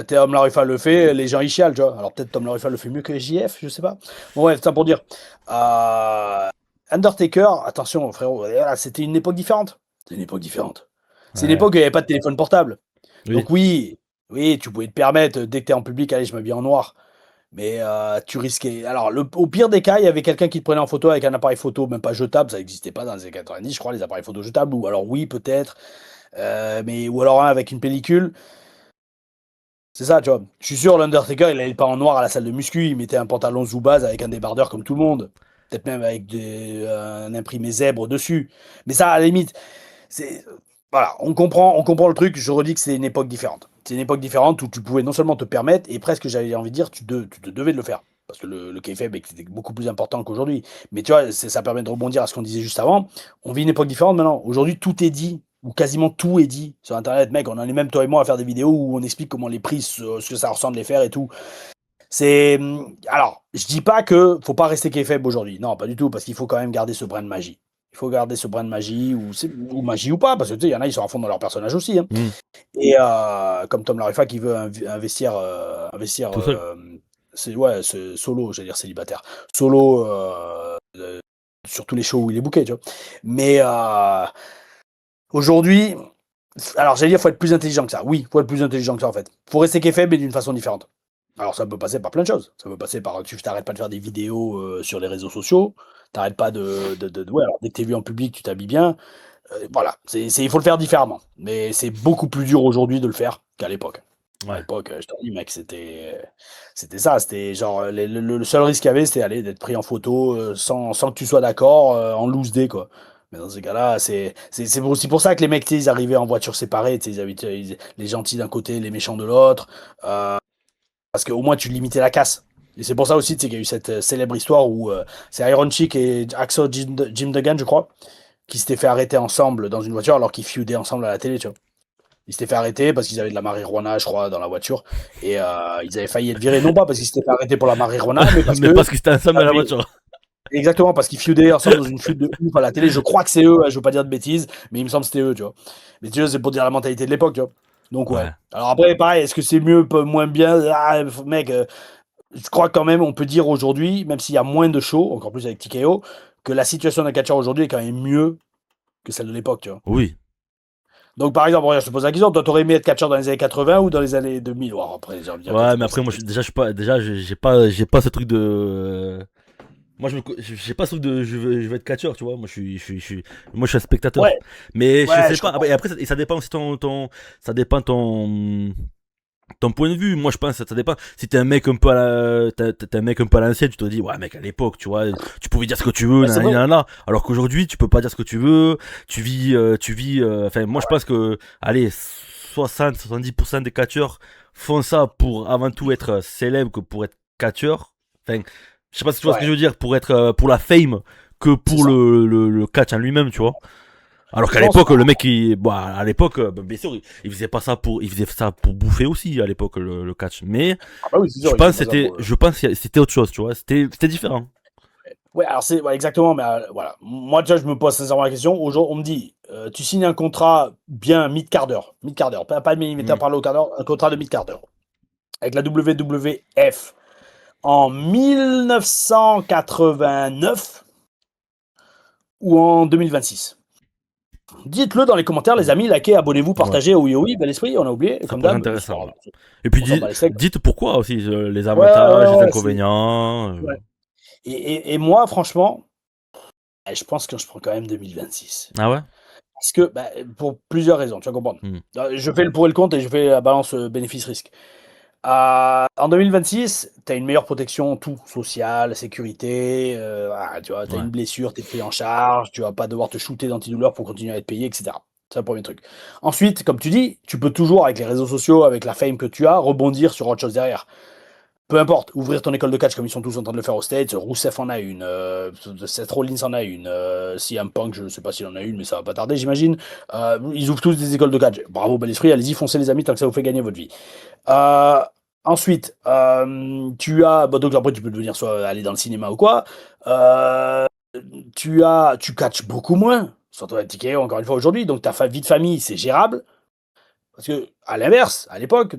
Tom Larifa le fait, les gens y chialent, tu vois. Alors peut-être Tom Larifa le fait mieux que MJF, je sais pas. Bon, ouais, c'est ça pour dire. Euh, Undertaker, attention, frérot, voilà, c'était une époque différente. C'est une époque différente. C'est une Ouais. époque où il n'y avait pas de téléphone portable. Oui. Donc oui, tu pouvais te permettre, dès que tu es en public, allez, je m'habille en noir. Mais tu risquais. Alors, au pire des cas, il y avait quelqu'un qui te prenait en photo avec un appareil photo, même pas jetable, ça n'existait pas dans les années 90, je crois, les appareils photo jetables, ou alors oui, peut-être, ou alors un avec une pellicule. C'est ça, tu vois. Je suis sûr, l'Undertaker, il n'allait pas en noir à la salle de muscu, il mettait un pantalon Zubaz avec un débardeur comme tout le monde. Peut-être même avec un imprimé zèbre dessus. Mais ça, à la limite, c'est voilà, on comprend le truc. Je redis que c'est une époque différente. C'est une époque différente où tu pouvais non seulement te permettre, et presque j'avais envie de dire, tu te devais de le faire. Parce que le kayfabe était beaucoup plus important qu'aujourd'hui. Mais tu vois, ça permet de rebondir à ce qu'on disait juste avant. On vit une époque différente maintenant. Aujourd'hui, tout est dit, ou quasiment tout est dit sur Internet. Mec, on en est même, toi et moi, à faire des vidéos où on explique comment les prix, ce que ça ressemble les faire et tout. Alors, je dis pas que faut pas rester kayfabe aujourd'hui. Non, pas du tout, parce qu'il faut quand même garder ce brin de magie. Il faut garder ce brin de magie, ou magie ou pas, parce que tu sais, il y en a, ils sont à fond dans leur personnage aussi. Hein. Mm. Et comme Tom Larifa qui veut investir, Tout seul. c'est solo, j'allais dire célibataire, solo sur tous les shows où il est booké, tu vois. Mais aujourd'hui, alors j'allais dire, faut être plus intelligent que ça. Oui, faut être plus intelligent que ça en fait. Faut rester kayfabe mais d'une façon différente. Alors ça peut passer par plein de choses. Ça peut passer par, tu t'arrêtes pas de faire des vidéos sur les réseaux sociaux. T'arrêtes pas ouais, alors dès que t'es vu en public, tu t'habilles bien. Voilà, il faut le faire différemment. Mais c'est beaucoup plus dur aujourd'hui de le faire qu'à l'époque. À Ouais. l'époque, je te dis, mec, c'était ça. C'était genre, le seul risque qu'il y avait, c'était d'être pris en photo sans que tu sois d'accord, en loose day, quoi. Mais dans ces cas-là, c'est aussi pour ça que les mecs, tu sais, ils arrivaient en voiture séparée, tu sais, les gentils d'un côté, les méchants de l'autre. Parce qu'au moins, tu limitais la casse. Et c'est pour ça aussi, tu sais, qu'il y a eu cette célèbre histoire où c'est Iron Chick et Axel Jim Duggan, je crois, qui s'étaient fait arrêter ensemble dans une voiture alors qu'ils feudaient ensemble à la télé, tu vois. Ils s'étaient fait arrêter parce qu'ils avaient de la marijuana, je crois, dans la voiture. Et ils avaient failli être virés, non pas parce qu'ils s'étaient fait arrêter pour la marijuana, mais parce Mais que. parce qu'ils étaient ensemble dans la voiture. Exactement, parce qu'ils feudaient ensemble dans une feud de ouf à la télé. Je crois que c'est eux, je veux pas dire de bêtises, mais il me semble que c'était eux, tu vois. Mais tu vois, c'est pour dire la mentalité de l'époque, tu vois. Donc ouais. Ouais. Alors après, pareil, est-ce que c'est mieux, moins bien? Ah, mec, je crois quand même, on peut dire aujourd'hui, même s'il y a moins de shows, encore plus avec TKO, que la situation d'un catcheur aujourd'hui est quand même mieux que celle de l'époque, tu vois. Oui. Donc, par exemple, regarde, je te pose la question, toi, t'aurais aimé être catcheur dans les années 80 ou dans les années 2000? Alors, après, j'ai envie de dire Ouais, mais 80, après, moi, c'était. déjà, je suis pas, déjà, j'ai pas ce truc de. Moi, j'ai pas ce truc de, je veux être catcheur, tu vois. Moi, moi, je suis un spectateur. Ouais, Mais je ouais, sais je pas. comprends. Et après, ça dépend aussi ça dépend ton point de vue. Moi, je pense, ça dépend. Si t'es un mec un peu t'es un mec un peu à l'ancienne, tu te dis, ouais, mec, à l'époque, tu vois, tu pouvais dire ce que tu veux, Ouais, c'est vrai. nanana. Alors qu'aujourd'hui, tu peux pas dire ce que tu veux. Enfin, moi, je pense que, allez, 70% des catcheurs font ça pour avant tout être célèbre que pour être catcheur. Enfin, je sais pas si tu vois ce que Ouais, je veux dire, pour être, pour la fame que c'est pour ça. le catch en lui-même, tu vois. Alors Je qu'à pense. l'époque, le mec, à l'époque, bien sûr, il faisait pas ça il faisait ça pour bouffer aussi à l'époque le catch. Mais Ah bah oui, c'est sûr, il faisait pas ça pour. je pense que c'était autre chose, tu vois. C'était différent. Ouais, alors c'est ouais, exactement, mais voilà. Moi, tu vois, je me pose sincèrement la question. Aujourd'hui, on me dit, tu signes un contrat bien mi-quart d'heure, pas de millimètre Mm. par le quart d'heure, un contrat de mi-quart d'heure avec la WWF. En 1989 ou en 2026? Dites-le dans les commentaires, les amis. Likez, abonnez-vous, Ouais, partagez. Oui, oui, bel esprit, on a oublié, ça comme pourrait être d'hab. Mais c'est pas intéressant. grave. Ouais. Et puis On s'en bat les steaks. dites pourquoi aussi, les Ouais, ouais, avantages, les ouais, inconvénients. ouais. Et moi, franchement, je pense que je prends quand même 2026. Ah ouais? Parce que, pour plusieurs raisons, tu vas comprendre. Hmm. Je fais le pour et le contre et je fais la balance bénéfice-risque. En 2026, tu as une meilleure protection, tout, sociale, sécurité, tu vois, tu as Ouais. une blessure, tu es pris en charge, tu vas pas devoir te shooter d'antidouleur pour continuer à être payé, etc. C'est le premier truc. Ensuite, comme tu dis, tu peux toujours, avec les réseaux sociaux, avec la fame que tu as, rebondir sur autre chose derrière. Peu importe, ouvrir ton école de catch comme ils sont tous en train de le faire aux States, Rousseff en a une, Seth Rollins en a une, CM Punk, je sais pas s'il en a une, mais ça va pas tarder, j'imagine. Ils ouvrent tous des écoles de catch. Bravo, bel esprit, allez-y, foncez les amis, tant que ça vous fait gagner votre vie. Euh, Ensuite, tu as. Bon, donc après, tu peux devenir soit aller dans le cinéma ou quoi. Euh, tu catches beaucoup moins, surtout à ticket, encore une fois aujourd'hui. Donc ta vie de famille, c'est gérable. Parce que, à l'inverse, à l'époque,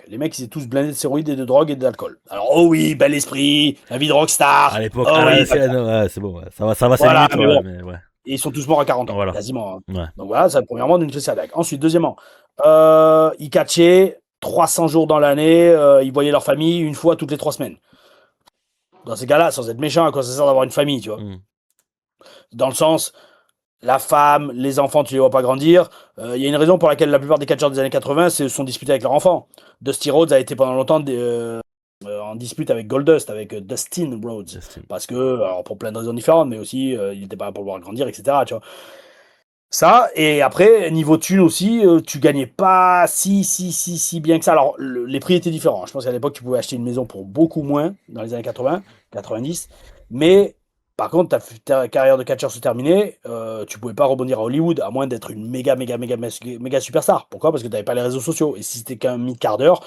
les mecs, ils étaient tous blindés de stéroïdes et de drogue et d'alcool. Alors, oh oui, bel esprit, la vie de À rockstar. l'époque, à Oh oui, l'ancienne, ouais, c'est bon, ouais. Ça va 5 voilà, minutes, mais ouais, bon. mais ouais. Et ils sont tous morts à 40 ans, Voilà. quasiment, hein. Ouais. Donc voilà, ça, premièrement, d'une crise cardiaque. Ensuite, deuxièmement, ils catchaient 300 jours dans l'année, ils voyaient leur famille une fois toutes les 3 semaines. Dans ces cas-là, sans être méchant, à quoi ça sert d'avoir une famille, tu vois? Hmm. Dans le sens, la femme, les enfants, tu les vois pas grandir. Il y a une raison pour laquelle la plupart des catcheurs des années 80 se sont disputés avec leurs enfants. Dusty Rhodes a été pendant longtemps en dispute avec Goldust, avec Dustin Rhodes. Justin. Parce que, alors pour plein de raisons différentes, mais aussi, il n'était pas là pour le voir grandir, etc. Tu vois. Ça, et après, niveau thune aussi, tu gagnais pas si bien que ça. Alors, les prix étaient différents. Je pense qu'à l'époque, tu pouvais acheter une maison pour beaucoup moins, dans les années 80, 90. Mais, par contre, ta carrière de catcheur se terminait, tu pouvais pas rebondir à Hollywood, à moins d'être une méga superstar. Pourquoi? Parce que tu n'avais pas les réseaux sociaux. Et si c'était qu'un mi-quart d'heure,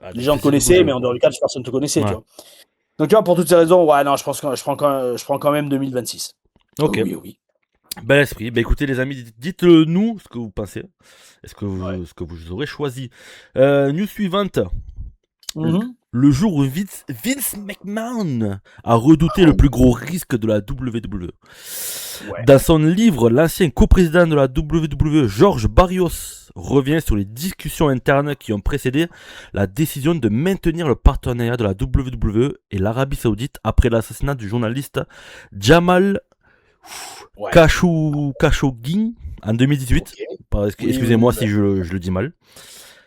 Ah, les gens te difficile de connaissaient, bouger. mais en dehors du catch, personne ne te connaissait, tu Ouais. vois. Donc, tu vois, pour toutes ces raisons, ouais, non, je prends quand même 2026. Oh Ok. oui, oh oui. Bel esprit. Bah écoutez les amis, dites-le nous ce que vous pensez. Est-ce que Ouais. vous aurez choisi. News suivante. Le, Mhm. le jour où Vince McMahon a redouté le plus gros risque de la WWE. Ouais. Dans son livre, l'ancien coprésident de la WWE, George Barrios, revient sur les discussions internes qui ont précédé la décision de maintenir le partenariat de la WWE et l'Arabie Saoudite après l'assassinat du journaliste Jamal Ouais. Khashoggi en 2018. Ok. Excusez-moi Oui, si je le dis mal.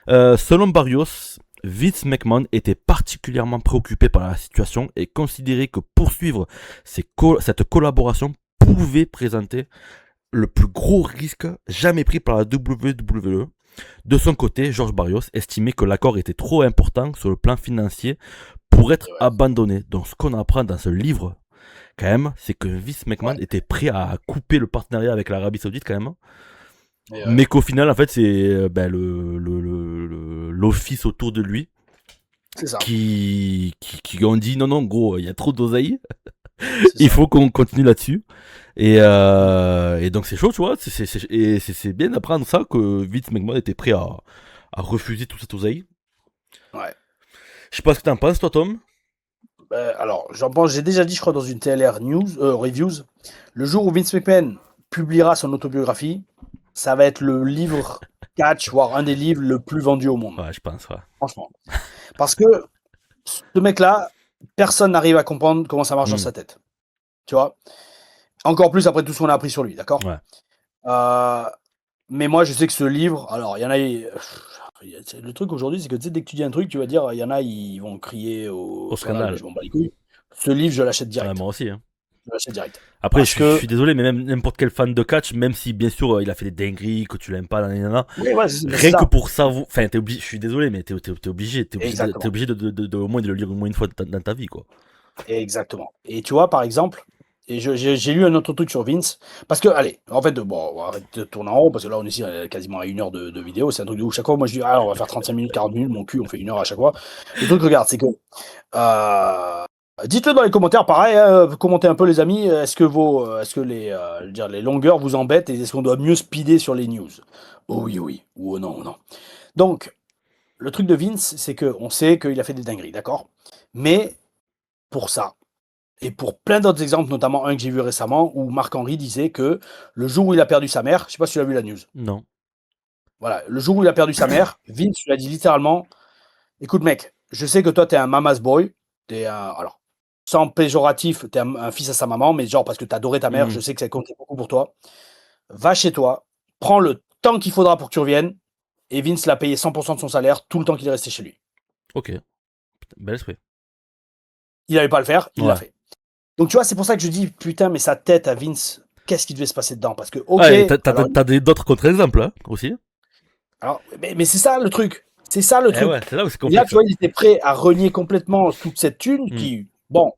Selon Barrios, Vince McMahon était particulièrement préoccupé par la situation et considérait que poursuivre cette collaboration pouvait présenter le plus gros risque jamais pris par la WWE. De son côté, George Barrios estimait que l'accord était trop important sur le plan financier pour être ouais. abandonné. Donc ce qu'on apprend dans ce livre, quand même, c'est que Vince McMahon Ouais. était prêt à couper le partenariat avec l'Arabie Saoudite quand même. Et Mais qu'au final, en fait, c'est l'office autour de lui c'est ça. qui ont dit non, non, gros, il y a trop d'oseille, C'est il ça. faut qu'on continue là-dessus. Et donc c'est chaud, tu vois, c'est bien d'apprendre ça, que Vince McMahon était prêt à refuser toute cette oseille. Ouais. Je sais pas ce que t'en penses, toi, Tom. Alors, j'en pense, j'ai déjà dit, je crois, dans une TLR Reviews, le jour où Vince McMahon publiera son autobiographie, ça va être le livre catch, voire un des livres le plus vendus au monde. Ouais, je pense, ouais. Franchement. Parce que ce mec-là, personne n'arrive à comprendre comment ça marche dans Mm. sa tête. Tu vois? Encore plus après tout ce qu'on a appris sur lui, d'accord? Ouais. Euh, Mais moi, je sais que ce livre, alors il y en a. Le truc aujourd'hui, c'est que tu sais, dès que tu dis un truc, tu vas dire, il y en a, ils vont crier au Au scandale, mais scandale. je m'en bats les couilles. Ce livre, je l'achète Ouais, direct. moi aussi. Hein. Je l'achète direct. Après, Parce je que. suis désolé, mais même n'importe quel fan de catch, même si bien sûr il a fait des dingueries, que tu l'aimes pas, nanana, Oui, ouais, c'est rien que ça. pour ça, enfin, t'es obligé, je suis désolé, mais t'es obligé, t'es Exactement. obligé au moins de le lire au moins une fois dans ta vie, quoi. Exactement. Et tu vois, par exemple, et j'ai lu un autre truc sur Vince, parce que, allez, en fait, bon, on va arrêter de tourner en rond, parce que là, on est ici quasiment à 1 heure de vidéo, c'est un truc de ouf. Chaque fois, moi, je dis, ah, on va faire 35 minutes, 40 minutes, mon cul, on fait 1 heure à chaque fois. Le truc, regarde, c'est que, euh, dites-le dans les commentaires, pareil, hein, commentez un peu, les amis, est-ce que je veux dire, les longueurs vous embêtent, et est-ce qu'on doit mieux speeder sur les news? Oh oui, oui, ou oh non, oh non. Donc, le truc de Vince, c'est qu'on sait qu'il a fait des dingueries, d'accord? Mais pour ça. Et pour plein d'autres exemples, notamment un que j'ai vu récemment, où Marc-Henri disait que le jour où il a perdu sa mère, je sais pas si tu as vu la news, Non. voilà, le jour où il a perdu sa mère, Vince lui a dit littéralement, écoute mec, je sais que toi t'es un mama's boy, alors, sans péjoratif, t'es un fils à sa maman, mais genre parce que t'adorais ta mère, je sais que ça comptait beaucoup pour toi. Va chez toi, prends le temps qu'il faudra pour que tu reviennes, et Vince l'a payé 100% de son salaire tout le temps qu'il est resté chez lui. Ok. Bel esprit. Il n'allait pas le faire, il l'a Ouais. fait. Donc tu vois, c'est pour ça que je dis, putain, mais sa tête à Vince, qu'est-ce qui devait se passer dedans? Parce que, ok, Ah, et alors, t'as d'autres contre-exemples hein, aussi. mais c'est ça le truc. C'est ça le Eh ouais, truc. c'est là où c'est Et là, complexe. tu vois, il était prêt à renier complètement toute cette thune Hmm. qui, bon,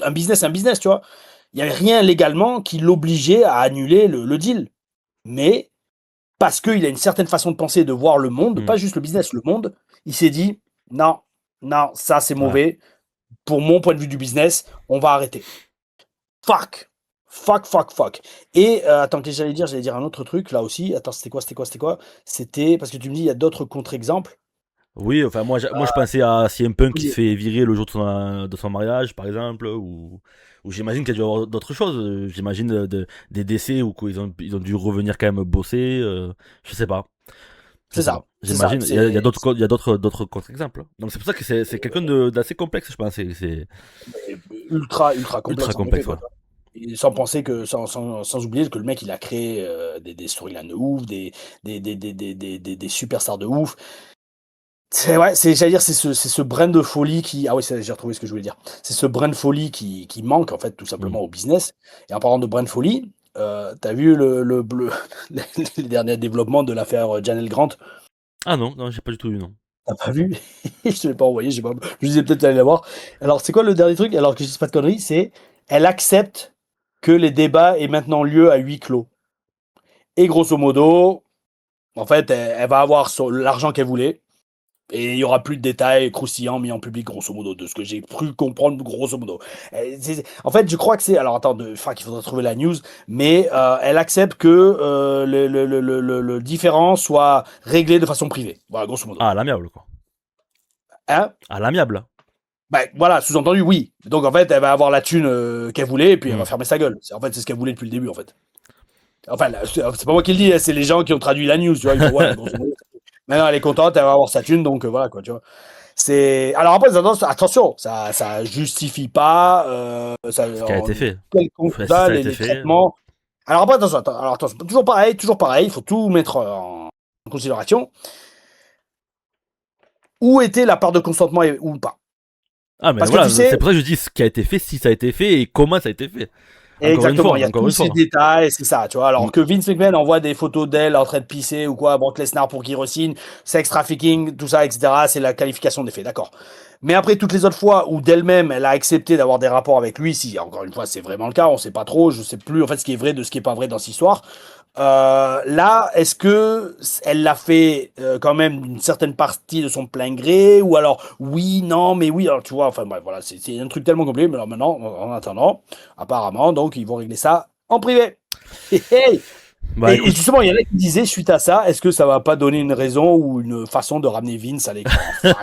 un business, tu vois. Il n'y avait rien légalement qui l'obligeait à annuler le deal. Mais parce qu'il a une certaine façon de penser, de voir le monde, Hmm. pas juste le business, le monde, il s'est dit, non, non, ça c'est Ouais. mauvais. Pour mon point de vue du business, on va arrêter. Fuck. Fuck, fuck, fuck. Et attends, qu'est-ce que j'allais dire un autre truc là aussi. Attends, c'était quoi? C'était parce que tu me dis, il y a d'autres contre-exemples. Oui, enfin moi je pensais à CM Punk qui se Oui, fait virer le jour de son mariage, par exemple, ou j'imagine qu'il y a dû y avoir d'autres choses. J'imagine des décès où quoi, ils ont dû revenir quand même bosser. Je sais pas. Je c'est sais ça. pas. C'est ça. J'imagine. Il y a d'autres contre-exemples. Donc c'est pour ça que c'est quelqu'un d'assez complexe, je pense. C'est ultra, ultra ultra complexe en effet, complexe, ouais. quoi. Et sans penser que, sans oublier que le mec, il a créé des storylines de ouf, des superstars de ouf. J'allais dire, c'est ce brin de folie qui. Ah oui, j'ai retrouvé ce que je voulais dire. C'est ce brin de folie qui manque, en fait, tout Hmm. simplement au business. Et en parlant de brin de folie, t'as vu les derniers développements de l'affaire Janelle Grant? Ah non, non, j'ai pas du tout vu, non. T'as pas vu? Je te l'ai pas envoyé, je sais pas. Je disais peut-être aller la voir. Alors, c'est quoi le dernier truc? Alors que je dis pas de conneries, c'est elle accepte que les débats aient maintenant lieu à huis clos. Et grosso modo, en fait, elle va avoir l'argent qu'elle voulait. Et il y aura plus de détails croustillants mis en public, grosso modo, de ce que j'ai cru comprendre, grosso modo. En fait, je crois que c'est. Alors, attends, qu'il faudra trouver la news, mais elle accepte que le différend soit réglé de façon privée. Voilà, grosso modo. Ah, à l'amiable, quoi. Hein? À l'amiable. Bah, voilà, sous-entendu, oui. Donc, en fait, elle va avoir la thune qu'elle voulait, et puis elle Hmm. va fermer sa gueule. En fait, c'est ce qu'elle voulait depuis le début, en fait. Enfin, c'est pas moi qui le dis, hein, c'est les gens qui ont traduit la news, tu vois. Ils font, ouais, grosso modo. Maintenant, elle est contente, elle va avoir sa thune, donc voilà, quoi, tu vois. Alors après, attention, ça justifie pas Ce qui a été fait. quelconque Si ça a les été fait. traitements. Alors après, attention, toujours pareil, il faut tout mettre en considération. Où était la part de consentement ou pas? Ah, mais Parce que tu voilà, sais, c'est pour ça que je dis ce qui a été fait, si ça a été fait et comment ça a été fait. exactement, il y a Encore tous une ces fois. détails, c'est ça, tu vois. Hmm. Alors que Vince McMahon envoie des photos d'elle en train de pisser ou quoi à Brock Lesnar pour qu'il re-signe, sex trafficking, tout ça, etc. C'est la qualification des faits, d'accord. Mais après, toutes les autres fois où d'elle-même, elle a accepté d'avoir des rapports avec lui, si encore une fois c'est vraiment le cas, on sait pas trop, je sais plus en fait ce qui est vrai de ce qui est pas vrai dans cette histoire. Là, est-ce que elle l'a fait quand même d'une certaine partie de son plein gré, ou alors oui, non, mais oui, alors tu vois, enfin bref, voilà, c'est un truc tellement compliqué, mais alors maintenant, en attendant, apparemment, donc ils vont régler ça en privé. Hey, hey. Bah Et écoute, justement, il y en a qui disaient, suite à ça, est-ce que ça va pas donner une raison ou une façon de ramener Vince à l'écran? Fuck.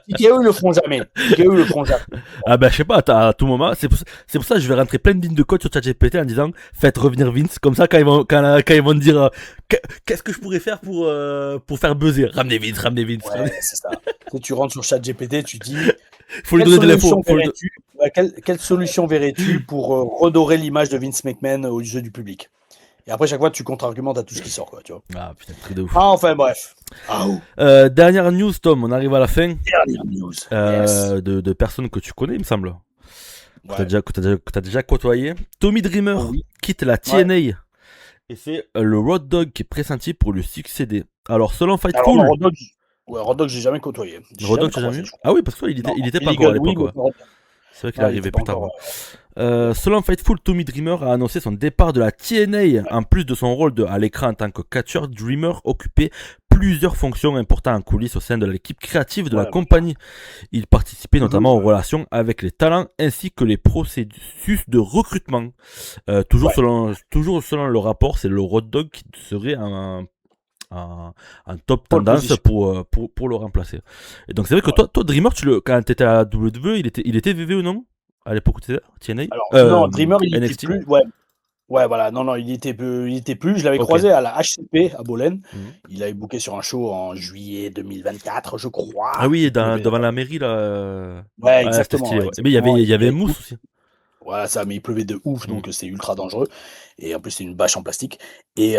TKO, ils le feront jamais. TKO, ils le feront jamais. ah bah je sais pas, à tout moment, c'est pour ça que je vais rentrer plein de lignes de code sur ChatGPT en disant faites revenir Vince, comme ça quand ils vont me dire qu'est-ce que je pourrais faire pour faire buzzer, ramenez Vince, ramenez Vince, Ouais, c'est ça. Tu rentres sur ChatGPT, tu dis, faut lui quelle donner de l'info, solution verrais-tu quelle solution verrais-tu pour redorer l'image de Vince McMahon aux yeux du public? Et après, chaque fois, tu contre-argumentes à tout ce qui sort, quoi, tu vois. Ah putain, truc de ouf. Ah, enfin, bref. Ah, oh, Dernière news Tom, on arrive à la fin dernière news. Yes. de personnes que tu connais il me semble, Ouais. que t'as déjà côtoyé. Tommy Dreamer Oh, oui. quitte la Ouais. TNA et c'est le Road Dogg qui est pressenti pour lui succéder. Alors selon Alors, non, Fightful, Road Dogg, j'ai jamais côtoyé. J'ai Road Dogg jamais tu as jamais croisé, vu? je crois. Ah oui, parce qu'il Non, il était pas encore à Illegal, oui, l'époque, mais ouais. pas Road Dogg. C'est vrai qu'il est Ouais, il était arrivé pas plus tard, encore. ouais. Selon Fightful, Tommy Dreamer a annoncé son départ de la TNA. En plus de son rôle à l'écran en tant que catcheur, Dreamer occupait plusieurs fonctions importantes en coulisses au sein de l'équipe créative de la Ouais, compagnie. Il participait notamment aux ouais. relations avec les talents ainsi que les processus de recrutement. Ouais. Toujours selon le rapport, c'est le Road Dogg qui serait en top Pole tendance position. pour le remplacer. Et donc c'est vrai que toi Dreamer, quand tu étais à WWE, il était VV ou non à l'époque où tu étais TNA Alors, non, Dreamer, il était NXT. plus. Ouais, ouais, voilà. Non, non, il était plus. Je l'avais Ok. croisé à la HCP à Bolène. Mhm. Il avait booké sur un show en juillet 2024, je crois. Ah oui, Il pleuvait. devant la mairie là. Ouais, Ouais, c'était exactement, stylé. Ouais. Mais il y avait, exactement. il y Il avait pleuvait. Mousse aussi. Voilà, ça, mais il pleuvait de ouf, Mhm. donc c'est ultra dangereux. Et en plus, c'est une bâche en plastique. Mais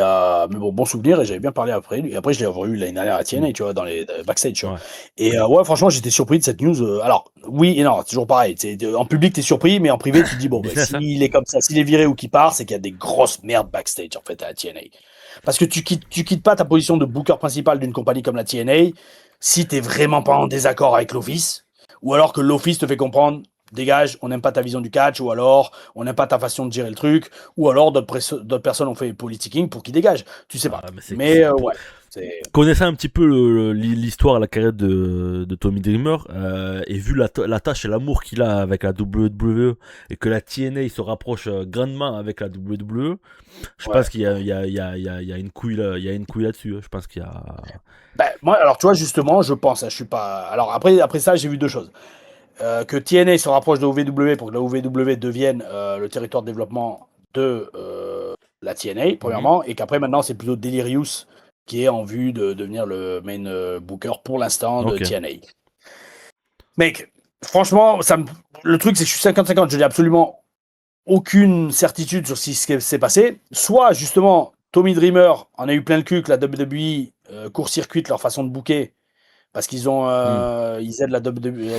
bon souvenir, et j'avais bien parlé après lui. Et après, je l'ai revu l'année dernière à Mhm. TNA, tu vois, dans les backstage, tu vois. Ouais. Et ouais, franchement, j'étais surpris de cette news. Alors, oui et non, c'est toujours pareil. En public, t'es surpris, mais en privé, tu te dis, bon, bah, Business, hein. s'il est comme ça, s'il est viré ou qu'il part, c'est qu'il y a des grosses merdes backstage, en fait, à la TNA. Parce que tu quittes pas ta position de booker principal d'une compagnie comme la TNA si t'es vraiment pas en désaccord avec l'office, ou alors que l'office te fait comprendre, dégage, on n'aime pas ta vision du catch, ou alors on n'aime pas ta façon de gérer le truc, ou alors d'autres personnes ont fait politicking pour qu'ils dégagent. Tu sais pas. Ah, mais Mais ouais, c'est. connaissant un petit peu l'histoire, la carrière de Tommy Dreamer, et vu la tâche et l'amour qu'il a avec la WWE, et que la TNA se rapproche grandement avec la WWE, je Ouais. pense qu'il y a une couille là, il y a une couille là-dessus. Je pense qu'il y a. Ben, moi, alors tu vois, justement, je pense, hein, je suis pas. Alors après ça, j'ai vu deux choses. Que TNA se rapproche de OVW pour que la OVW devienne le territoire de développement de la TNA, Mhm. premièrement, et qu'après, maintenant, c'est plutôt Delirious qui est en vue de devenir le main booker pour l'instant de Ok. TNA. Mec, franchement, le truc, c'est que je suis 50-50, je n'ai absolument aucune certitude sur ce qui s'est passé. Soit, justement, Tommy Dreamer en a eu plein le cul que la WWE court-circuite leur façon de booker parce Hmm. ils aident la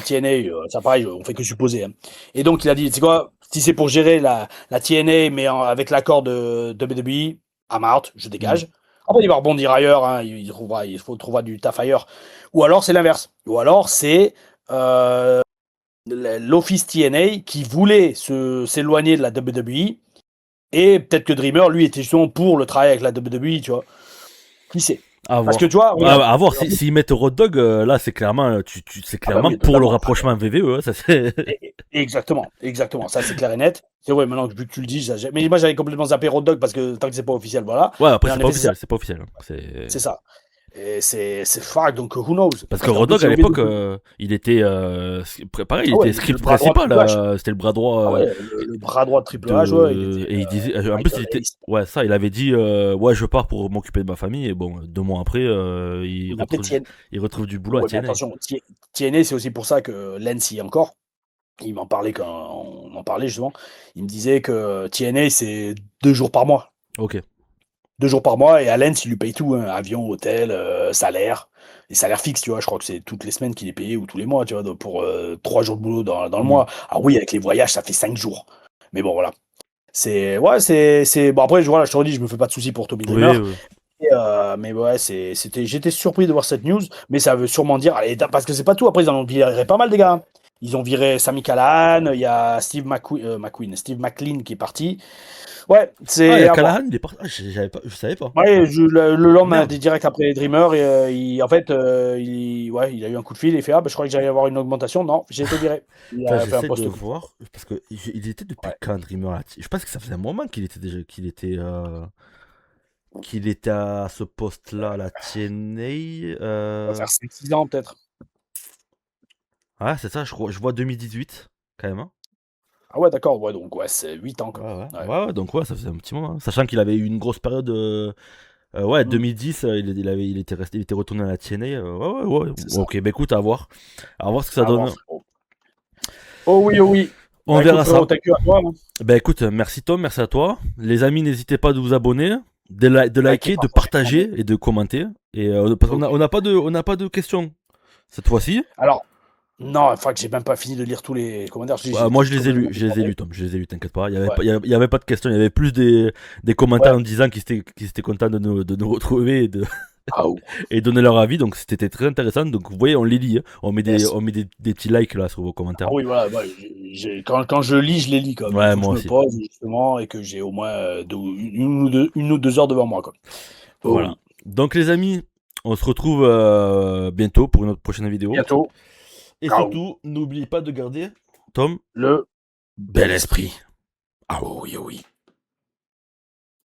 TNA, ça pareil, on fait que supposer, hein. Et donc il a dit, c'est quoi, si c'est pour gérer la TNA, mais avec l'accord de WWE, I'm out, je Hmm. dégage. Après il va rebondir ailleurs, hein, trouvera du taf ailleurs. Ou alors c'est l'inverse. Ou alors c'est l'Office TNA qui voulait s'éloigner de la WWE, et peut-être que Dreamer, lui, était justement pour le travail avec la WWE, tu vois. Qui sait? À Parce que voir. tu vois, regarde. À voir. S'ils mettent Road Dogg, là, c'est clairement, c'est Ah bah clairement oui, pour le totalement. rapprochement VVE. Ça, c'est. Exactement, exactement. Ça, c'est clair et net. C'est vrai, maintenant que vu que tu le dis, mais moi, j'avais complètement zappé Road Dogg parce que tant que c'est pas officiel, voilà. Ouais, après, Mais c'est en pas effet, c'est ça. officiel. C'est pas officiel. C'est ça. Et c'est fuck, donc who knows? Parce que Parce qu'en Road plus, Dogg, à c'est l'époque, OVW. il était. Pareil, il Ah ouais, était il était le script bras droit de principal. Triple H. C'était le bras droit. Ah ouais, le bras droit de Triple H, ouais, il était Et il disait. En plus, Michael il était. Hayes. Ouais, ça, il avait dit ouais, je pars pour m'occuper de ma famille. Et bon, 2 mois après, Mais après, il retrouve du boulot à ouais, mais TNA. attention, TNA, c'est aussi pour ça que Lens y est encore. Il m'en parlait quand on en parlait justement. Il me disait que TNA, c'est 2 jours par mois. Ok. 2 jours par mois, et à Lens, il lui paye tout, hein, avion, hôtel, salaire, et salaire fixe, tu vois, je crois que c'est toutes les semaines qu'il est payé, ou tous les mois, tu vois, pour 3 jours de boulot dans le Hmm. mois. Ah oui, avec les voyages, ça fait 5 jours. Mais bon, voilà. Ouais, bon, après, voilà, je te redis, je me fais pas de soucis pour Tommy Dreamer, Oui, oui. mais ouais, j'étais surpris de voir cette news, mais ça veut sûrement dire, allez, parce que c'est pas tout, après, ils en ont viré pas mal, des gars, hein. Ils ont viré Sami Callihan, il y a Steve McLean qui est parti. Ouais, Ah, il y c'est a à voir. Callahan, il est parti. Ah, je savais pas. Ouais, le lendemain, Merde. direct après Dreamer, en fait, ouais, il a eu un coup de fil, il fait, ah, bah, je croyais que j'allais avoir une augmentation. Non, j'ai été viré. Il Attends, a fait un j'essaie de poste. voir. Parce que il était depuis Ouais, quand Dreamer là. Je pense que ça faisait un moment qu'il était à ce poste-là, à la TNA. ça va faire 5-6 ans peut-être. Ouais, c'est ça, je vois 2018, quand même. Hein. Ah ouais, d'accord, ouais, donc ouais, c'est 8 ans, quoi. Ouais, ouais. Ouais. Ouais, ouais, donc ouais, ça faisait un petit moment. Hein. Sachant qu'il avait eu une grosse période. Ouais, Mm, 2010, il était retourné à la TNA. Ouais, ouais, ouais. c'est ça. Ok, bah écoute, à voir. À voir ce que ça À voir, donne. frérot. Oh oui, oh oui. On Bah écoute, verra ça. frérot, t'as que à toi, hein. Bah écoute, merci Tom, merci à toi. Les amis, n'hésitez pas de vous abonner, de Likez, liker, de partagez, partager commentez. et de commenter. Et parce qu'on Ok. on n'a pas de questions cette fois-ci. Alors, non, enfin, que j'ai même pas fini de lire tous les commentaires. Je dis, Ouais, moi j'étais complètement je les ai débordé. lus Tom, je les ai lus, t'inquiète pas. Ouais, Il y avait pas de questions, il y avait plus des commentaires ouais. en disant qu'ils étaient contents de nous retrouver Ah, oh, et donner leur avis. Donc c'était très intéressant. Donc vous voyez, on les lit, hein. yes. On met des petits likes là sur vos commentaires. Ah oui, voilà, ouais, quand je lis, je les lis, quoi. Mais il Ouais, faut que je moi me aussi. pose, justement, et que j'ai au moins 1 ou 2 heures devant moi, quoi. Oh Voilà. oui. Donc les amis, on se retrouve bientôt pour une autre prochaine vidéo. Bientôt. Et Ciao. surtout, n'oubliez pas de garder, Tom, Le bel bel esprit. esprit. Ah oui, oh oui.